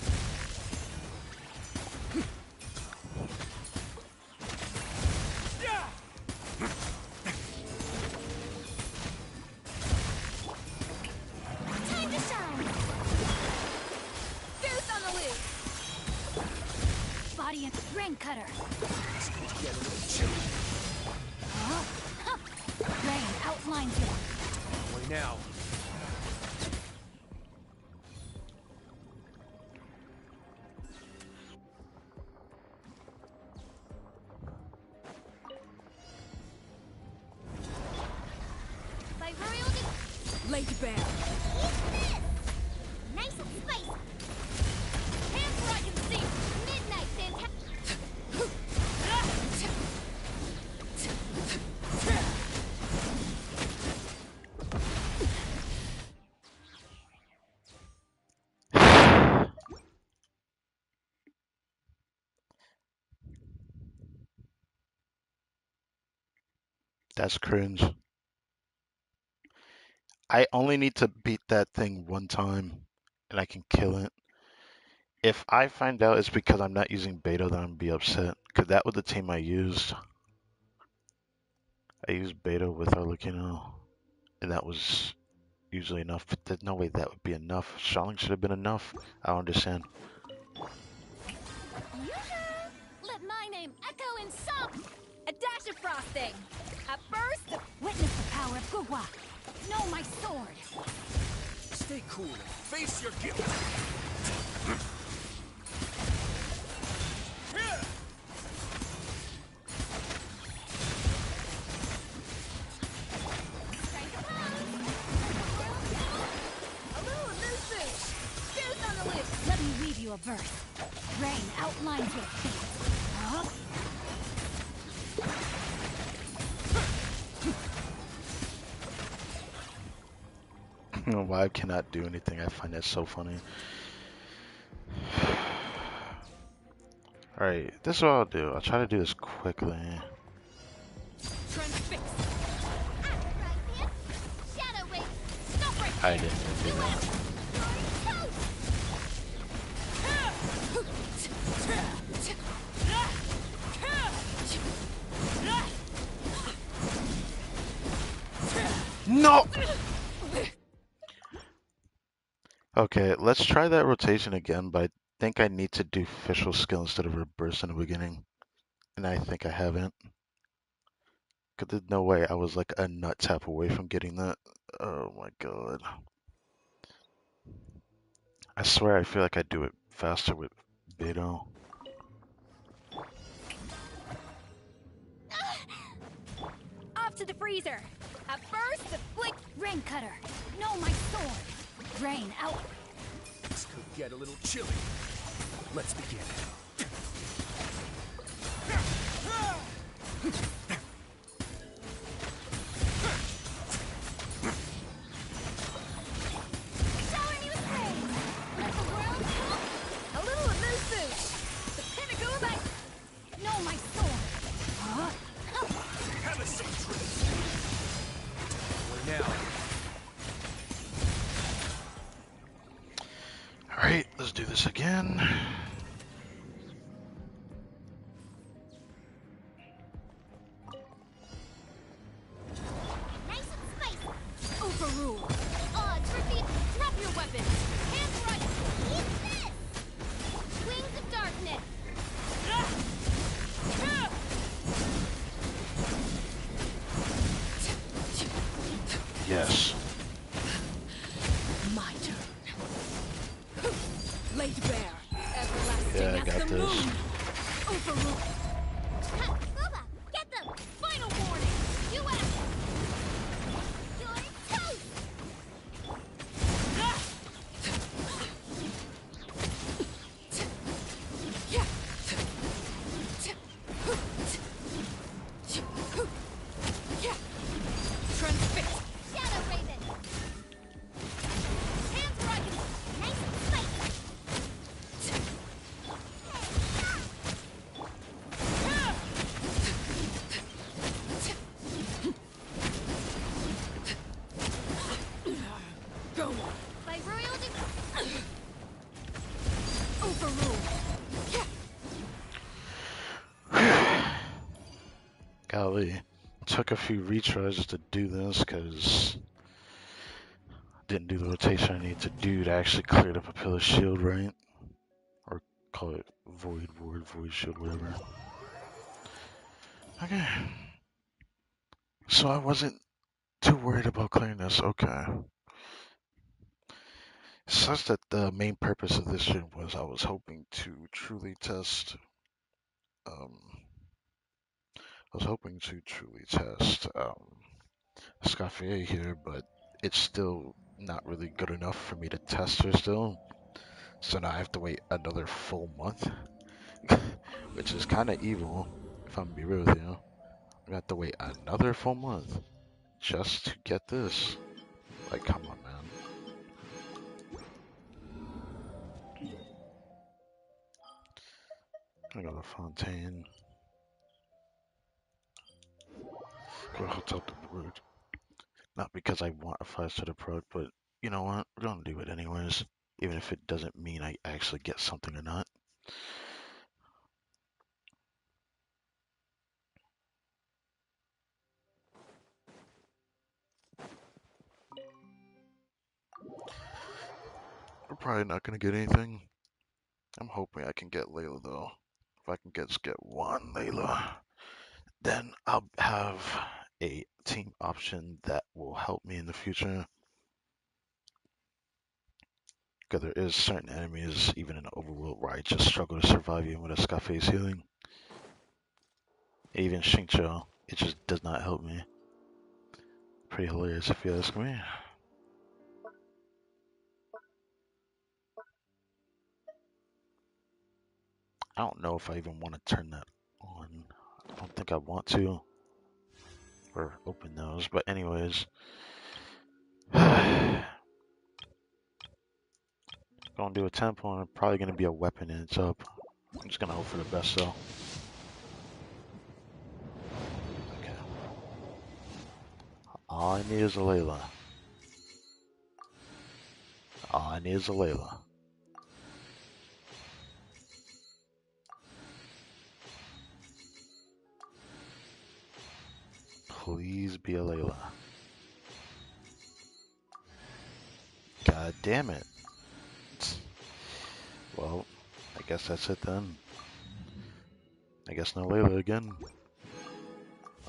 Yeah! Time to shine. Goose on the loose. Body and rain cutter. Get a little chilly. Huh? Huh. Rain outlines you. Way now. By Wriothesley. Lay bare. Eat this. Nice and spicy. Hands where I can see. Midnight fantastic. That's cringe. I only need to beat that thing one time and I can kill it. If I find out it's because I'm not using beta, then I'm gonna be upset. Cause that was the team I used. I used beta with Arlecchino, and that was usually enough. But there's no way that would be enough. Shalling should have been enough. I don't understand. Yoo-hoo! Let my name echo in song. A dash of frosting. At first, Witness the power of Gugwa. Know my sword. Stay cool and face your guilt. Strike a pose. a little amuse bouche. Goose on the loose. Let me weave you a verse. Rain outlines your fate. Huh? I don't know why I cannot do anything. I find that so funny. Alright, this is what I'll do. I'll try to do this quickly. Transfix. At the Wriothesley. Shadow wave. Stop right I there. didn't do You that. left. No! Okay, let's try that rotation again, but I think I need to do official skill instead of reverse in the beginning. And I think I haven't. Because there's no way I was like a nut tap away from getting that. Oh my god. I swear I feel like I do it faster with Beto. Off to the freezer. At first, the flick. Rain cutter. Know my sword. Rain out. This could get a little chilly. Let's begin. do this again. Nice and spicy. Overruled. Odds repeat. Drop your weapons. Hands right. Eat this. Wings of darkness. Yes. My turn. Laid bare. Everlasting Yeah, I as got the this. moon. Overruled. Ha, Booba, get them. Final warning. You ask. You're toast. Transfix. Shadow Raven. Hands right. Nice and spicy. Go on. By royal decree. Overruled. Golly. Took a few retries just to do this because didn't do the rotation I need to do to actually clear the Papilla shield, right? Or call it void shield, whatever. Okay. So I wasn't too worried about clearing this. Okay. Such that the main purpose of this stream was I was hoping to truly test um Scaffier here, but it's still not really good enough for me to test her still. So now I have to wait another full month, which is kind of evil, if I'm gonna be real with you. I have to wait another full month just to get this. Like, come on, man. I got a Fontaine. Go hotel the word. Not because I want a 5-star approach, but you know what? We're gonna do it anyways. Even if it doesn't mean I actually get something or not. We're probably not gonna get anything. I'm hoping I can get Layla though. If I can just get one Layla, then I'll have a team option that will help me in the future. Because there is certain enemies, even in the overworld, where I just struggle to survive even with a Scarface healing. Even Xingqiu, it just does not help me. Pretty hilarious if you ask me. I don't know if I even want to turn that on. I don't think I want to. Or open those, but anyways. Gonna do a tempo and probably gonna be a weapon and it's up. I'm just gonna hope for the best though. Okay. All I need is a Layla. All I need is a Layla. Please be a Layla. God damn it. Well, I guess that's it then. I guess no Layla again.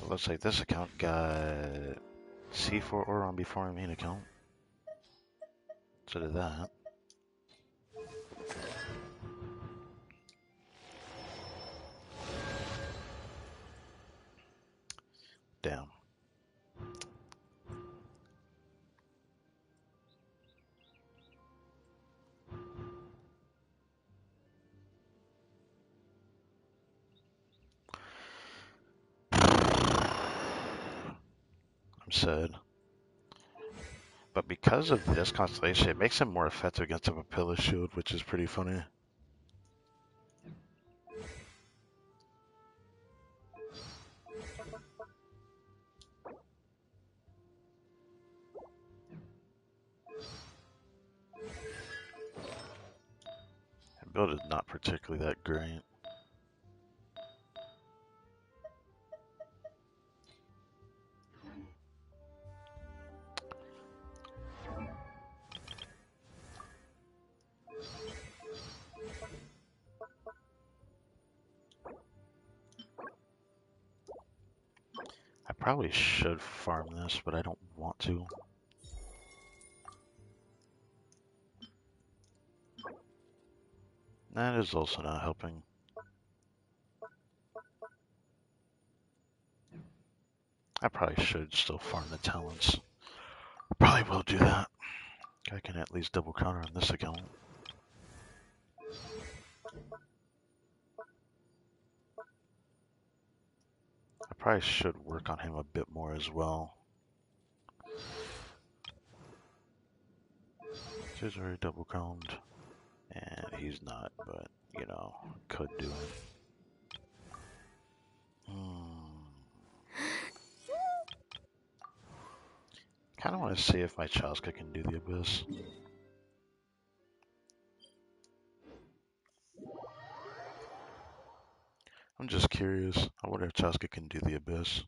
It looks like this account got C4 Oron before my main account. So did that. Damn. I'm sad. But because of this constellation, it makes him more effective against a Papilla shield, which is pretty funny. build is not particularly that great. I probably should farm this, but I don't want to. That is also not helping. I probably should still farm the talents. Probably will do that. I can at least double counter on this account. I probably should work on him a bit more as well. He's already double counted. And he's not, but, you know, could do it. Kind of want to see if my Chaska can do the Abyss. I'm just curious. I wonder if Chaska can do the Abyss.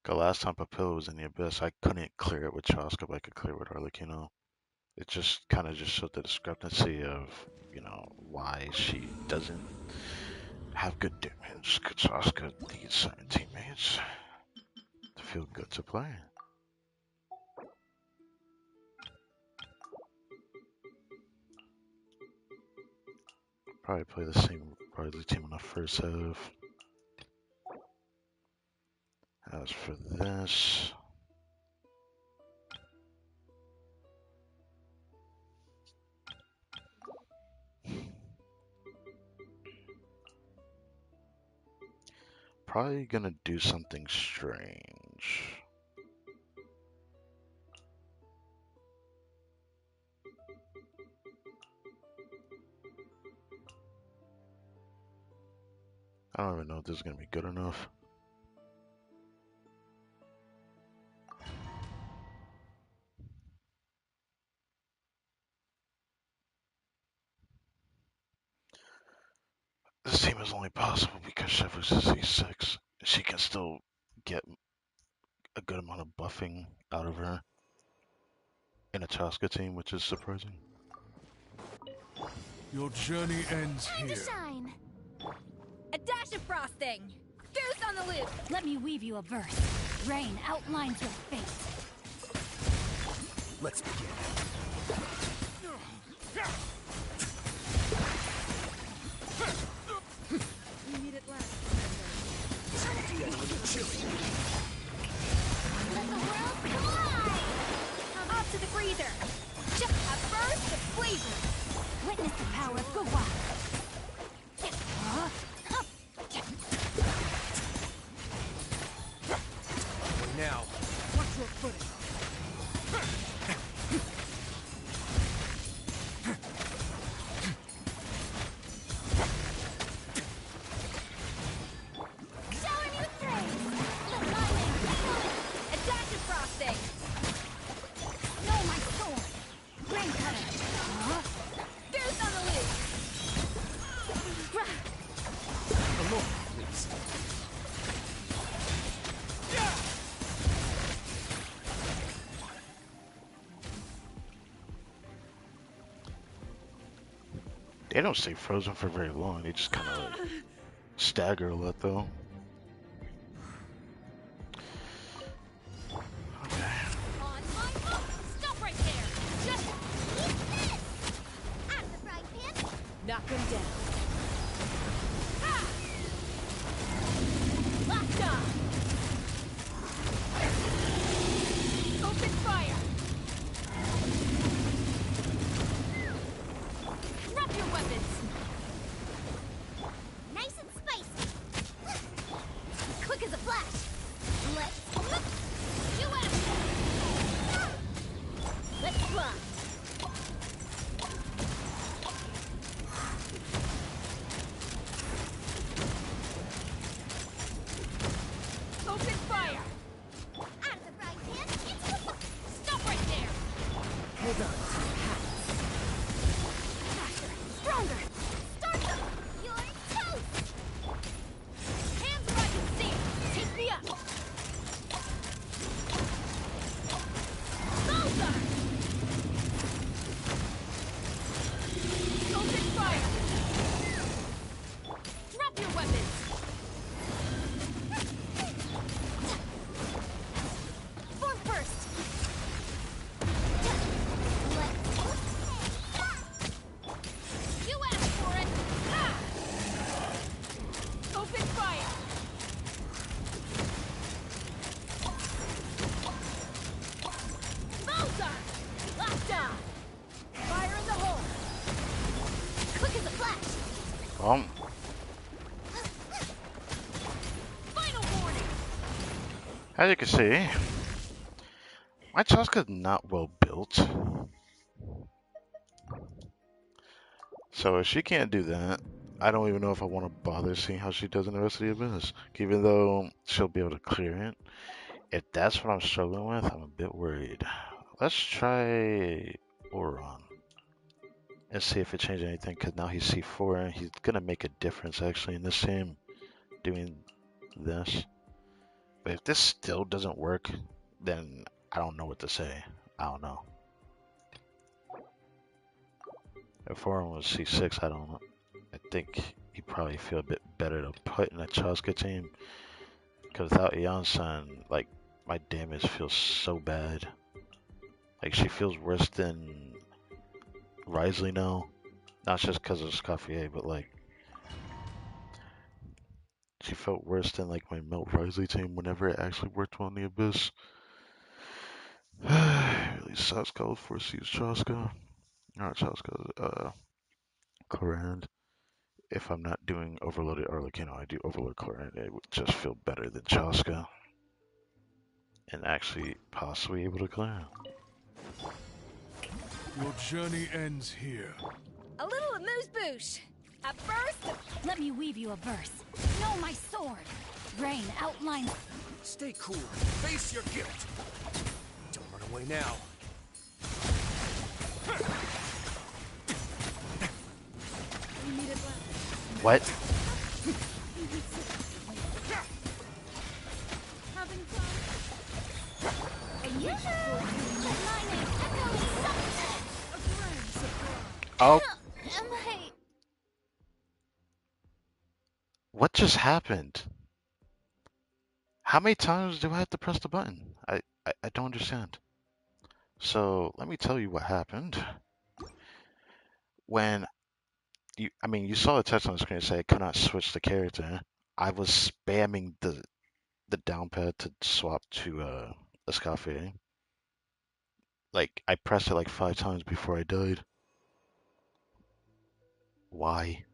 The last time Papilla was in the Abyss, I couldn't clear it with Chaska, but I could clear it with Arlecchino. It just kind of just showed the discrepancy of, you know, why she doesn't have good damage. Chaska needs certain teammates to feel good to play. Probably play the same Riley team on the first half. As for this, probably gonna do something strange. I don't even know if this is gonna be good enough. This team is only possible because Shepherds is E6. She can still get a good amount of buffing out of her in a Chaska team, which is surprising. Your journey ends Time to here. shine. A dash of frosting. Goose on the loose. Let me weave you a verse. Rain outlines your fate. Let's begin. We meet at last. This could get a little chilly. Let the world collide! Off to the freezer. Just a burst of flavor. Witness the power of Gawa. Now, watch your footing. Shower me with praise. Let my name echo. A dash of frosting. Know my sword. Rain cutter. Goose on the loose. Alone, please. They don't stay frozen for very long. They just kind of like stagger a lot, though. Okay. On my mark. Stop right there. Just Eat this! Out of the frying pan. knock him down. Ha! Locked on. Open fire. Drop your weapons. Nice and spicy. Quick as a flash. Let's you out. Let's fly. stronger. Start them. You're toast. Hands where I can see. Take me up. Bullseye. Open fire. Drop your weapons. Form first. You asked for it. Ah! Open fire. Bullseye. Locked on. Fire in the hole. Quick as a flash. Final warning. As you can see, my Chaska's not well built. So if she can't do that, I don't even know if I want to bother seeing how she does in the rest of the abyss. Even though she'll be able to clear it. If that's what I'm struggling with, I'm a bit worried. Let's try Oron and see if it changes anything, because now he's C4 and he's going to make a difference actually in this team doing this. But if this still doesn't work, then I don't know what to say. I don't know. If Oron was C6, I don't know. I think he'd probably feel a bit better to put in a Chaska team. Because without Yansan, like, my damage feels so bad. Like, she feels worse than Wriothesley now. Not just because of Scaffier, but like, she felt worse than like my Melt Wriothesley team whenever it actually worked well in the Abyss. Really sucks. Code for Seas Chaska. Not Chaska, Clorand. If I'm not doing Overloaded Arlecchino, I do Overload Clorand. It would just feel better than Chaska. And actually possibly able to clear. Your journey ends here. A little amuse-bouche. At first, Let me weave you a verse. Know my sword. Rain outlines. Stay cool. Face your guilt. Don't run away now. you need it left. What? Having fun? And you let my name echo something. A grand surprise. Oh, Am I? what just happened? How many times do I have to press the button? I don't understand. So let me tell you what happened. When you saw the text on the screen say I could not switch the character. I was spamming the down pad to swap to Escaffier. Like, I pressed it like 5 times before I died. Why?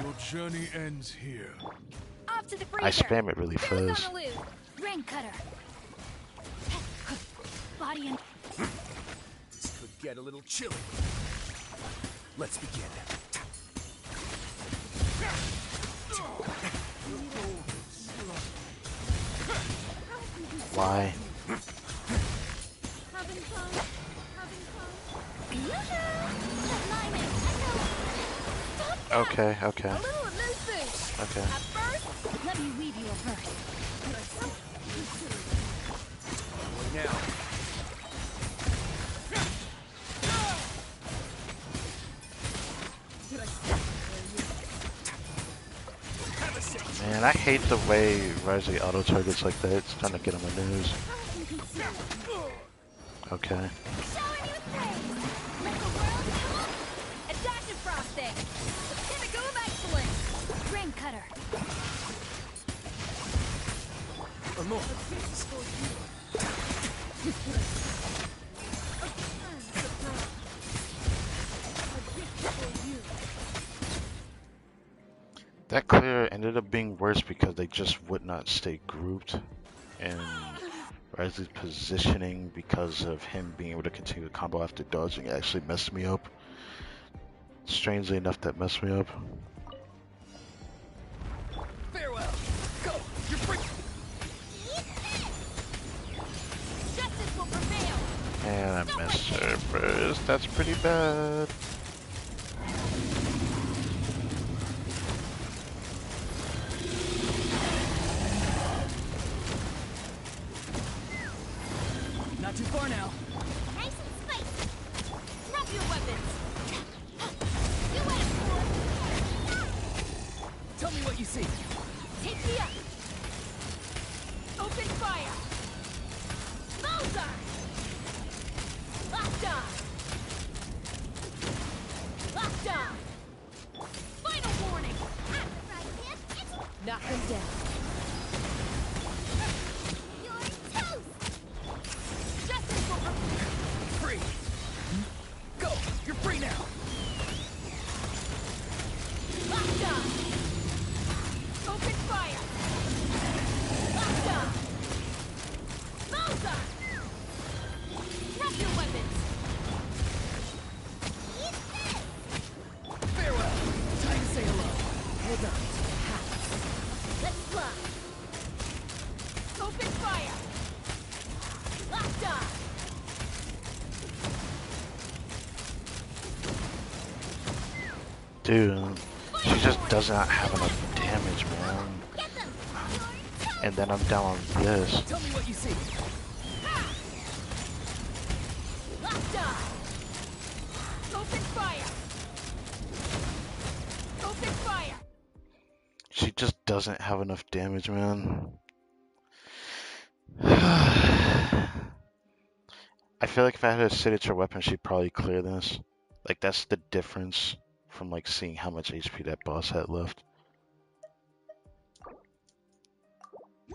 Your journey ends here. Off to the freezer. I spam it really Feathers fast. on the loose. Rain cutter. Body and This could get a little chilly. Let's begin. Why? Having fun? Having fun? let my name echo. Stop that. Okay, A okay, little amuse-bouche. okay. At first, Let me weave you a verse. Away now. Have a seat. Man, I hate the way Wriothesley auto targets like that. It's starting to get on my nerves. Okay. Showing you praise. Let the world come up. a dash of frosting. The pinnacle of excellence. Rain cutter. A moment. That clear ended up being worse because they just would not stay grouped. And Wriothesley's positioning, because of him being able to continue the combo after dodging, actually messed me up. Strangely enough, that messed me up. Farewell. Go. You're free. Justice will prevail. And I Stop missed right her there. first. That's pretty bad. Not too far now. Nice and spicy. Drop your weapons. You asked for it. Tell me what you see. Take me up. Open fire. Bullseye. Locked on. Locked on. Final warning. Knock them down. You're toast. Justice will Free. Go. You're free now. locked on. Open fire. Locked on. Bullseye. Drop your weapons. Eat this. Farewell. Time to say hello. Hold on. Let's fly. Open fire. Locked on. Dude, she just does not have enough damage, man. Get them. You're toast. And then I'm down on this. Tell me what you see. Locked on. Open fire. Open fire. She just doesn't have enough damage, man. I feel like if I had a signature weapon, she'd probably clear this. Like, that's the difference from, like, seeing how much HP that boss had left.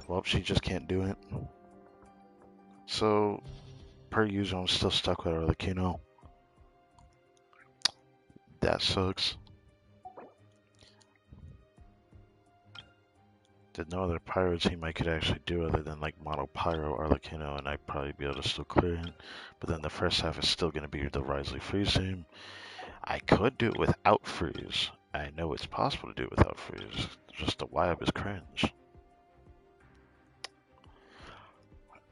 Well, she just can't do it. So, per usual, I'm still stuck with Arlecchino. That sucks. There's no other pyro team I could actually do other than like Mono Pyro Arlecchino, and I'd probably be able to still clear it. But then the first half is still going to be the Wriothesley freeze team. I could do it without freeze. I know it's possible to do it without freeze. Just the Y-up is cringe.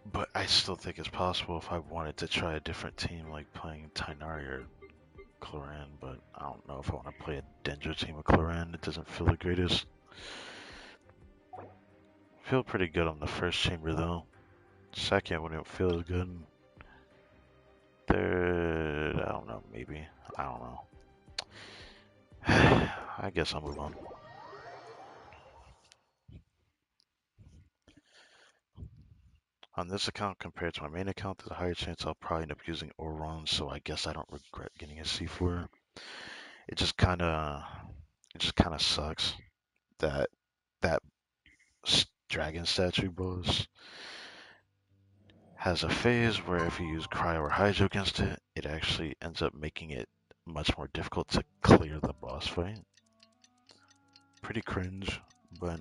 But I still think it's possible if I wanted to try a different team, like playing Tainari or Cloran. But I don't know if I want to play a Danger team with Cloran. It doesn't feel the greatest. Feel pretty good on the first chamber though. Second, when it feels good. Third, I don't know, maybe. I don't know. I guess I'll move on. On this account compared to my main account, there's a higher chance I'll probably end up using Oron, so I guess I don't regret getting a C4. It just kinda sucks that that dragon statue boss has a phase where if you use Cryo or Hydro against it, it actually ends up making it much more difficult to clear the boss fight. Pretty cringe, but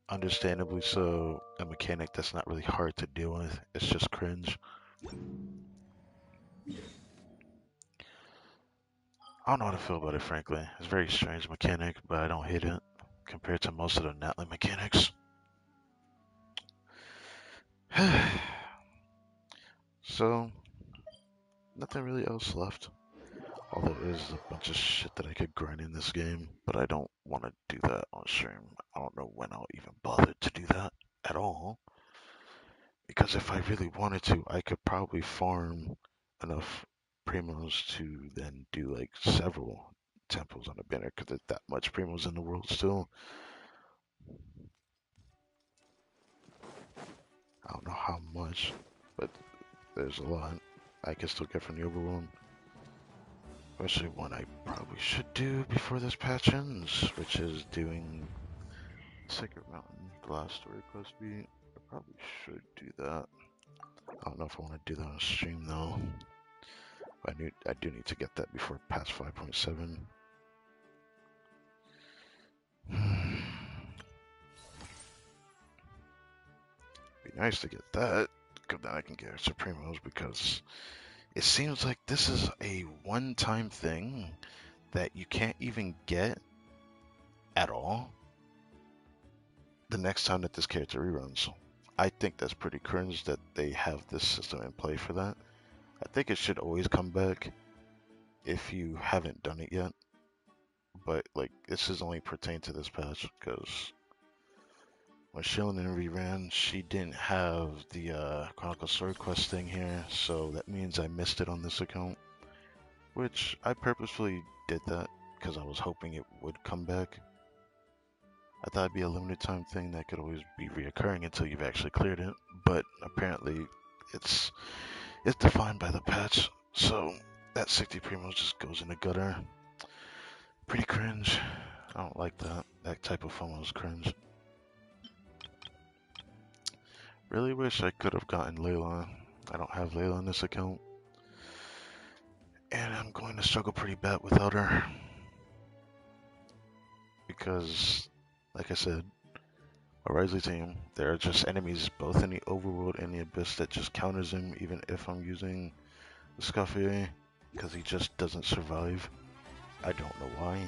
understandably so, a mechanic that's not really hard to deal with. It's just cringe. I don't know how to feel about it, frankly. It's a very strange mechanic, but I don't hate it compared to most of the Natli mechanics. So, nothing really else left. All there is a bunch of shit that I could grind in this game, but I don't want to do that on stream. I don't know when I'll even bother to do that at all. Because if I really wanted to, I could probably farm enough primos to then do like several temples on a banner because there's that much primos in the world still. I don't know how much, but there's a lot I can still get from the overworld. Especially one I probably should do before this patch ends, which is doing Sacred Mountain, the last story quest beat. I probably should do that. I don't know if I want to do that on stream though. I do need to get that before patch 5.7. Be nice to get that, because then I can get Supremos, because it seems like this is a one-time thing that you can't even get at all the next time that this character reruns. I think that's pretty cringe that they have this system in play for that. I think it should always come back if you haven't done it yet. But like this is only pertain to this patch because when Shilin reran, she didn't have the Chronicle Sword quest thing here, so that means I missed it on this account. Which I purposefully did that because I was hoping it would come back. I thought it'd be a limited time thing that could always be reoccurring until you've actually cleared it, but apparently it's defined by the patch, so that 60 primo just goes in the gutter. Pretty cringe. I don't like that. That type of FOMO is cringe. Really wish I could have gotten Layla. I don't have Layla on this account. And I'm going to struggle pretty bad without her. Because, like I said, a Wriothesley team, there are just enemies both in the overworld and the abyss that just counters him even if I'm using the Scuffier. Because he just doesn't survive. I don't know why.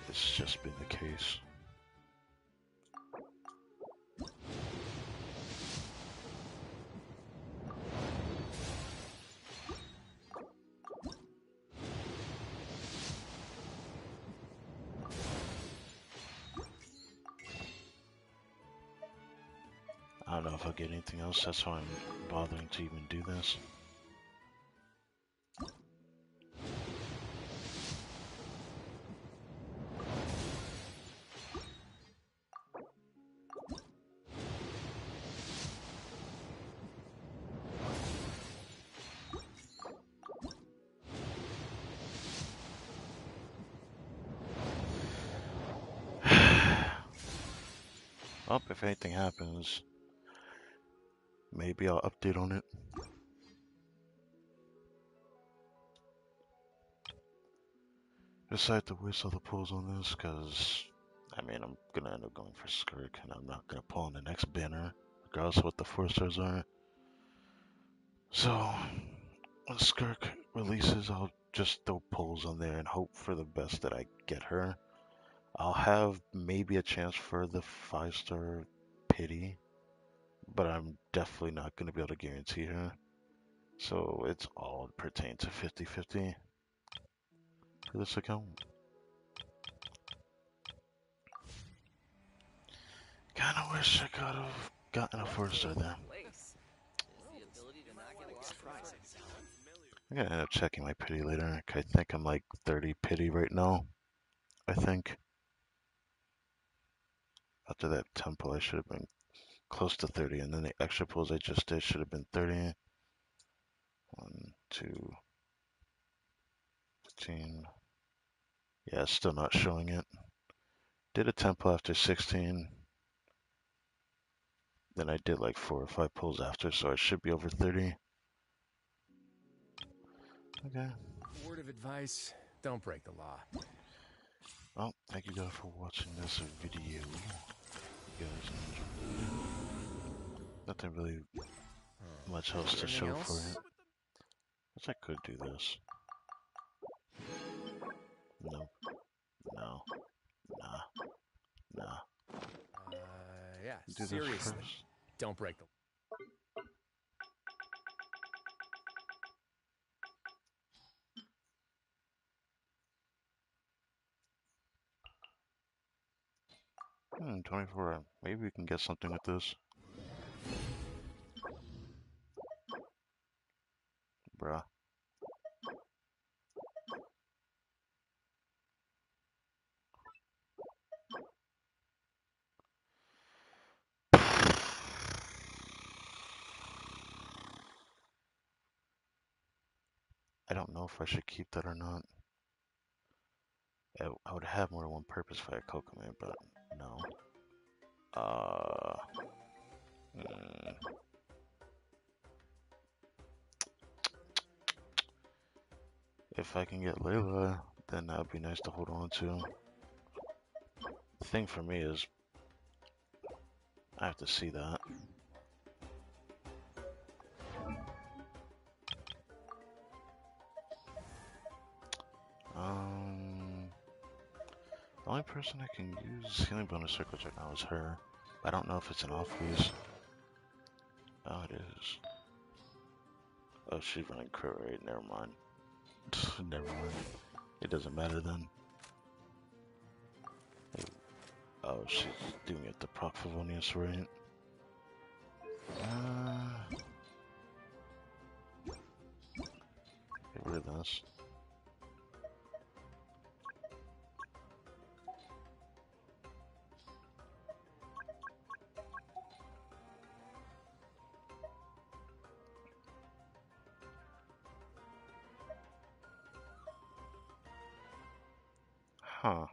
It's just been the case. I don't know if I'll get anything else, that's why I'm bothering to even do this. Oh, if anything happens, maybe I'll update on it. Decide to waste all the pulls on this, because, I mean, I'm gonna end up going for Skirk, and I'm not gonna pull on the next banner, regardless of what the 4-stars are. So, when Skirk releases, I'll just throw pulls on there and hope for the best that I get her. I'll have maybe a chance for the 5-star pity, but I'm definitely not going to be able to guarantee her. So it's all pertain to 50-50 for this account. Kinda wish I could have gotten a 4-star there. I'm gonna end up checking my pity later. I think I'm like 30 pity right now. I think. After that tempo, I should have been close to 30, and then the extra pulls I just did should have been 30. 1, 2, 15. Yeah, it's still not showing it. Did a tempo after 16. Then I did like 4 or 5 pulls after, so I should be over 30. Okay. Word of advice, don't break the law. Well, thank you guys for watching this video. You guys enjoyed. Nothing really much else to show for it. Guess I could do this. Nope. No. Nah. Nah. Yeah, Do this seriously, first. don't break the law. 24. Maybe we can get something with this. Bruh. I don't know if I should keep that or not. I would have more than one purpose for a Kokoman, but no. Mm, if I can get Layla, then that would be nice to hold on to. The thing for me is, I have to see that. The only person I can use healing bonus circles right now is her. I don't know if it's an off-freeze. Oh, it is. Oh, she's running crit rate. Never mind. Never mind. It doesn't matter then. Oh, she's doing it the proc Favonius, right? Get rid of this. Huh.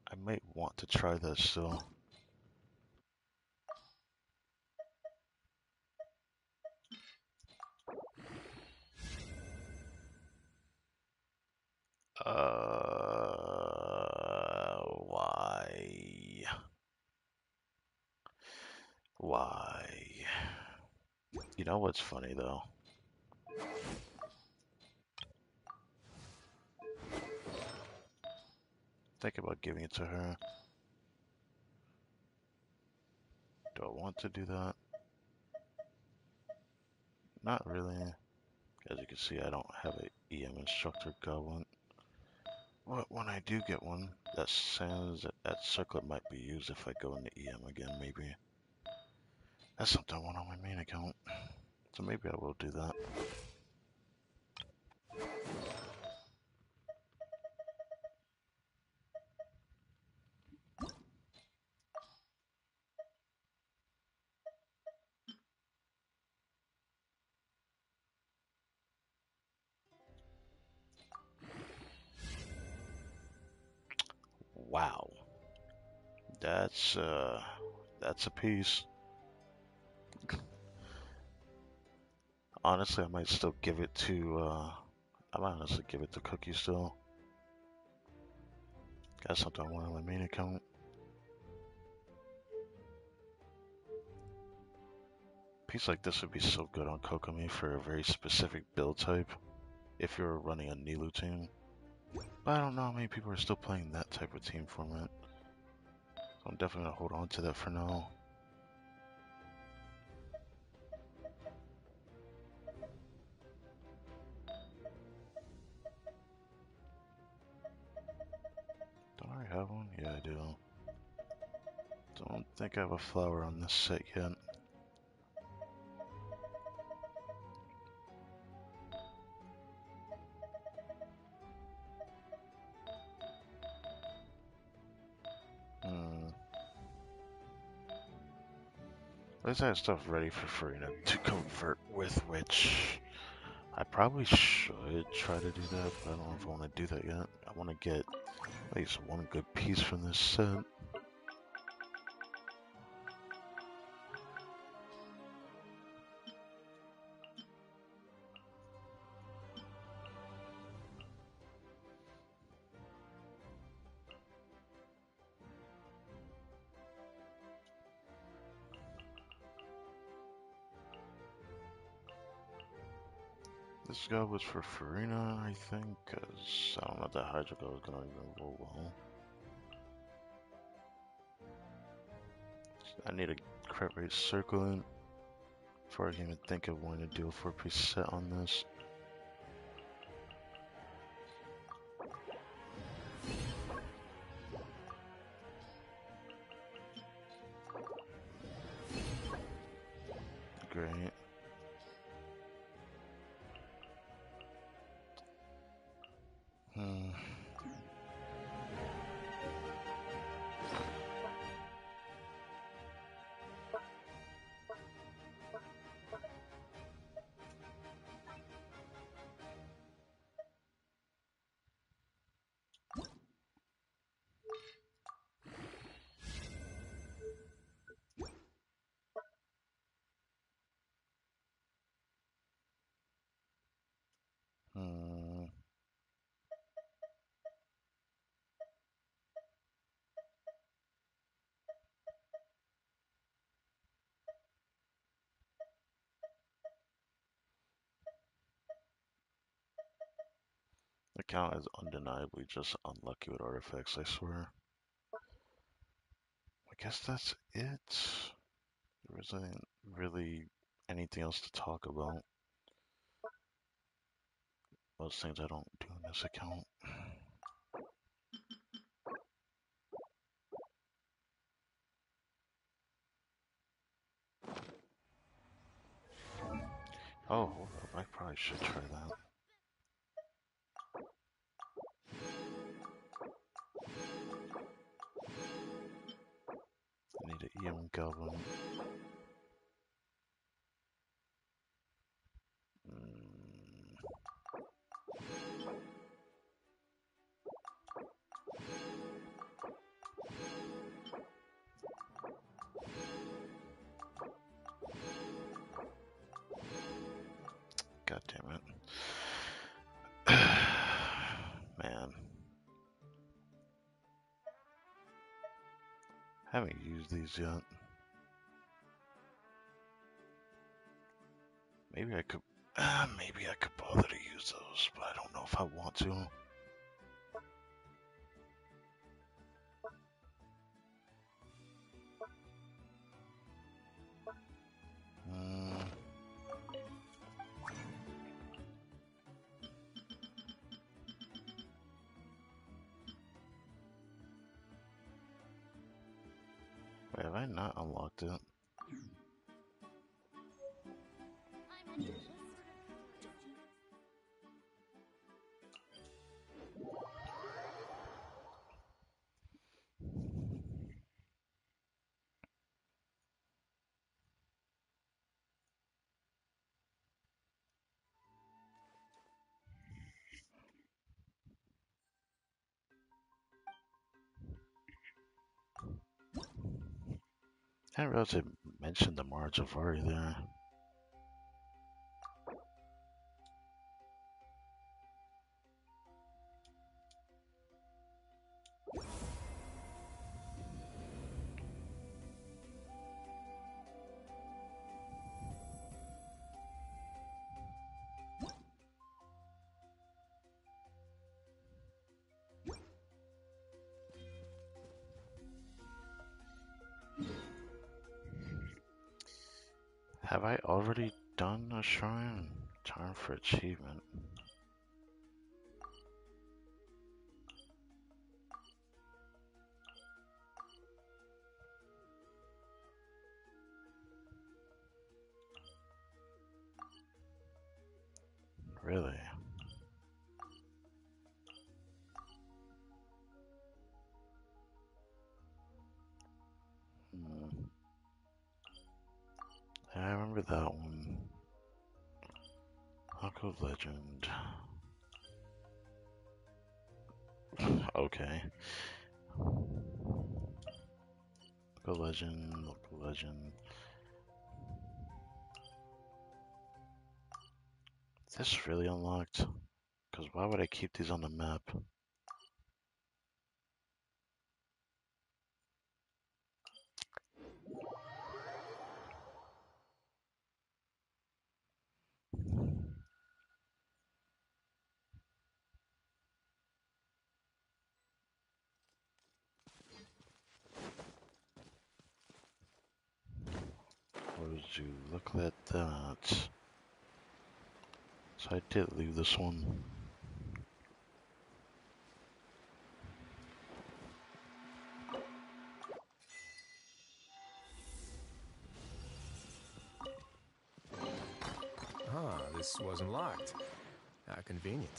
I might want to try this still. Why? Why? You know what's funny though? Think about giving it to her. Do I want to do that? Not really. As you can see, I don't have an EM instructor goblin. But when I do get one, that sounds that circlet might be used if I go into EM again, maybe. That's something I want on my main account. So maybe I will do that. Wow. That's a piece. Honestly, I might still give it to I might honestly give it to Cookie still. That's something I want on my main account. A piece like this would be so good on Kokomi for a very specific build type if you're running a Nilu team. But I don't know how many people are still playing that type of team format. So I'm definitely gonna hold on to that for now. Don't I have one? Yeah, I do. Don't think I have a flower on this set yet. At least I have stuff ready for Farina to convert with, which I probably should try to do that, but I don't know if I want to do that yet. I want to get at least one good piece from this set. This guy was for Farina, I think, because I don't know if that Hydro Go is going to even roll well. I need a crit rate circling before I can even think of wanting to do a 4-piece set on this. Great. Hmm. Hmm. The count is undeniably just unlucky with artifacts, I swear. I guess that's it. There isn't really anything else to talk about. Most things I don't do in this account. Oh, hold up. I probably should try that. I need an EM Goblin. God damn it. Man. Haven't used these yet. Maybe I could bother to use those, but I don't know if I want to. Wait, have I not unlocked it? I didn't realize it mentioned the Marjavari there. Have I already done a shrine? Time for achievement. Really? Hmm. I remember that one. Hawk of Legend. Okay. Local Legend, Local Legend. Is this really unlocked? Because why would I keep these on the map? Would you look at that? So I did leave this one. Ah, this wasn't locked. How convenient.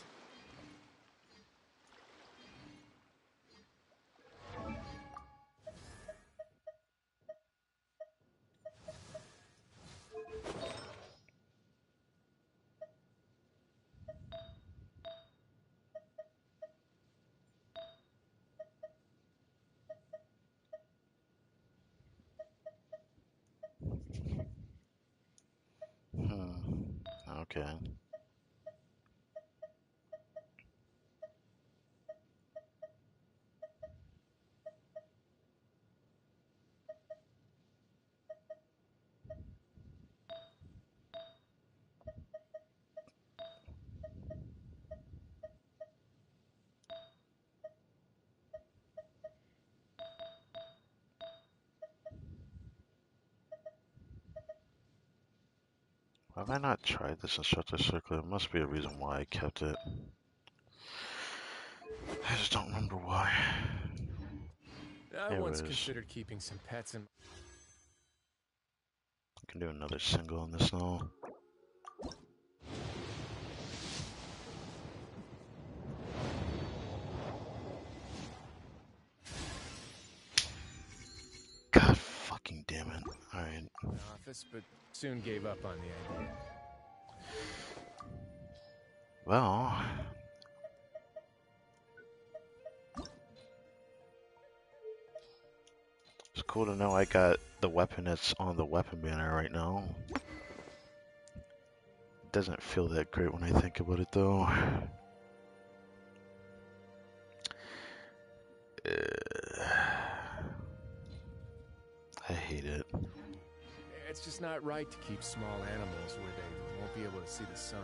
Okay. Have I not tried this instructor circle? There must be a reason why I kept it. I just don't remember why. I Here it once is. considered keeping some pets in. I can do another single on this now. God fucking damn it. Alright. Office, but soon gave up on the idea. Well, it's cool to know I got the weapon that's on the weapon banner right now. It doesn't feel that great when I think about it though. I hate it. It's just not right to keep small animals where they won't be able to see the sun.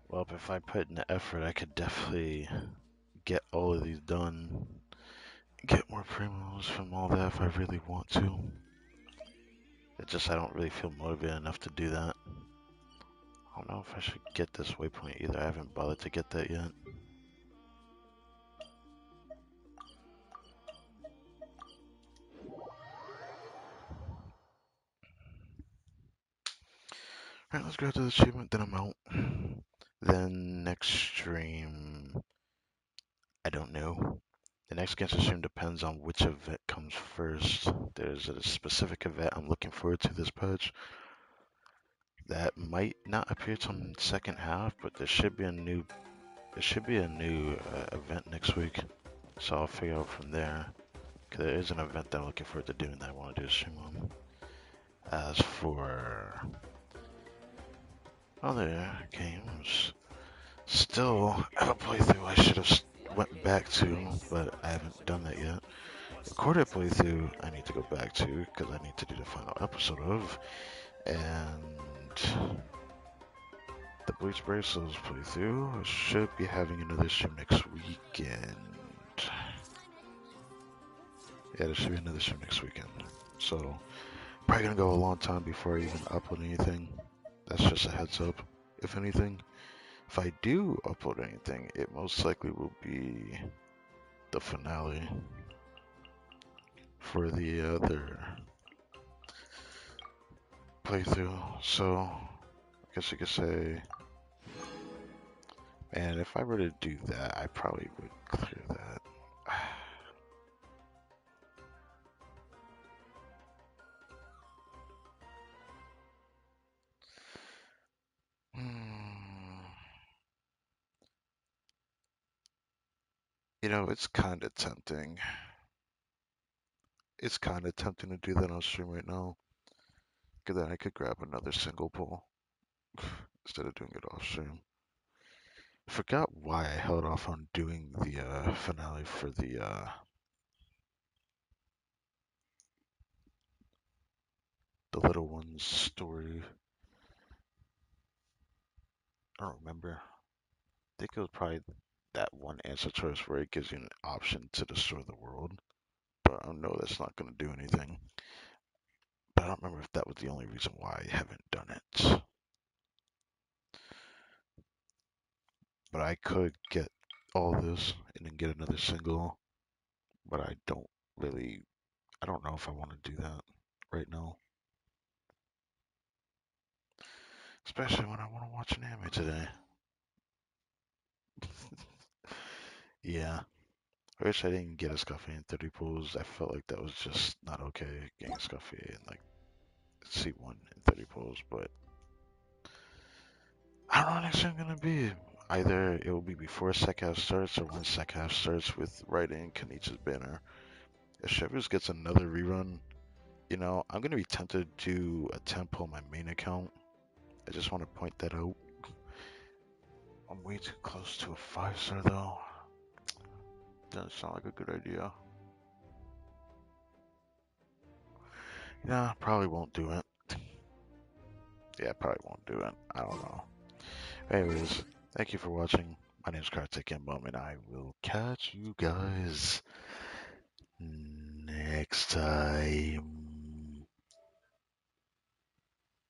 Well, if I put in the effort, I could definitely get all of these done. Get more primos from all that if I really want to. It's just I don't really feel motivated enough to do that. I don't know if I should get this waypoint either. I haven't bothered to get that yet. Alright, let's go to the achievement, then I'm out. Then next stream, I don't know. The next Genshin stream depends on which event comes first. There's a specific event I'm looking forward to this patch that might not appear till the second half, but there should be a new event next week. So I'll figure out from there. Cause there is an event that I'm looking forward to doing that I want to do a stream on. As for other games, still have a playthrough I should have went back to, but I haven't done that yet. Recorded playthrough I need to go back to because I need to do the final episode of, and the Bleach Bracelets playthrough. I should be having another stream next weekend. Yeah, there should be another stream next weekend. So probably gonna go a long time before I even upload anything. That's just a heads up. If anything, if I do upload anything, it most likely will be the finale for the other playthrough. So I guess you could say, man, if I were to do that, I probably would clear that. You know, it's kind of tempting. It's kind of tempting to do that on stream right now. Because then I could grab another single pull instead of doing it off stream. I forgot why I held off on doing the finale for the little one's story. I don't remember. I think it was probably that one answer choice where it gives you an option to destroy the world. But I know that's not going to do anything. But I don't remember if that was the only reason why I haven't done it. But I could get all this and then get another single. But I don't know if I want to do that right now. Especially when I want to watch an anime today. Yeah. I wish I didn't get a Scuffy in 30 pulls. I felt like that was just not okay, getting a Scuffy in like C1 in 30 pulls, but I don't know what next time gonna be. Either it will be before sec half starts or when sec half starts with writing Kanichi's banner. If Shivers gets another rerun, you know, I'm gonna be tempted to attempt pull my main account. I just want to point that out. I'm way too close to a 5-star though. Doesn't sound like a good idea. Yeah, probably won't do it. Yeah, probably won't do it. I don't know. Anyways, thank you for watching. My name is Kartik and I will catch you guys next. next time.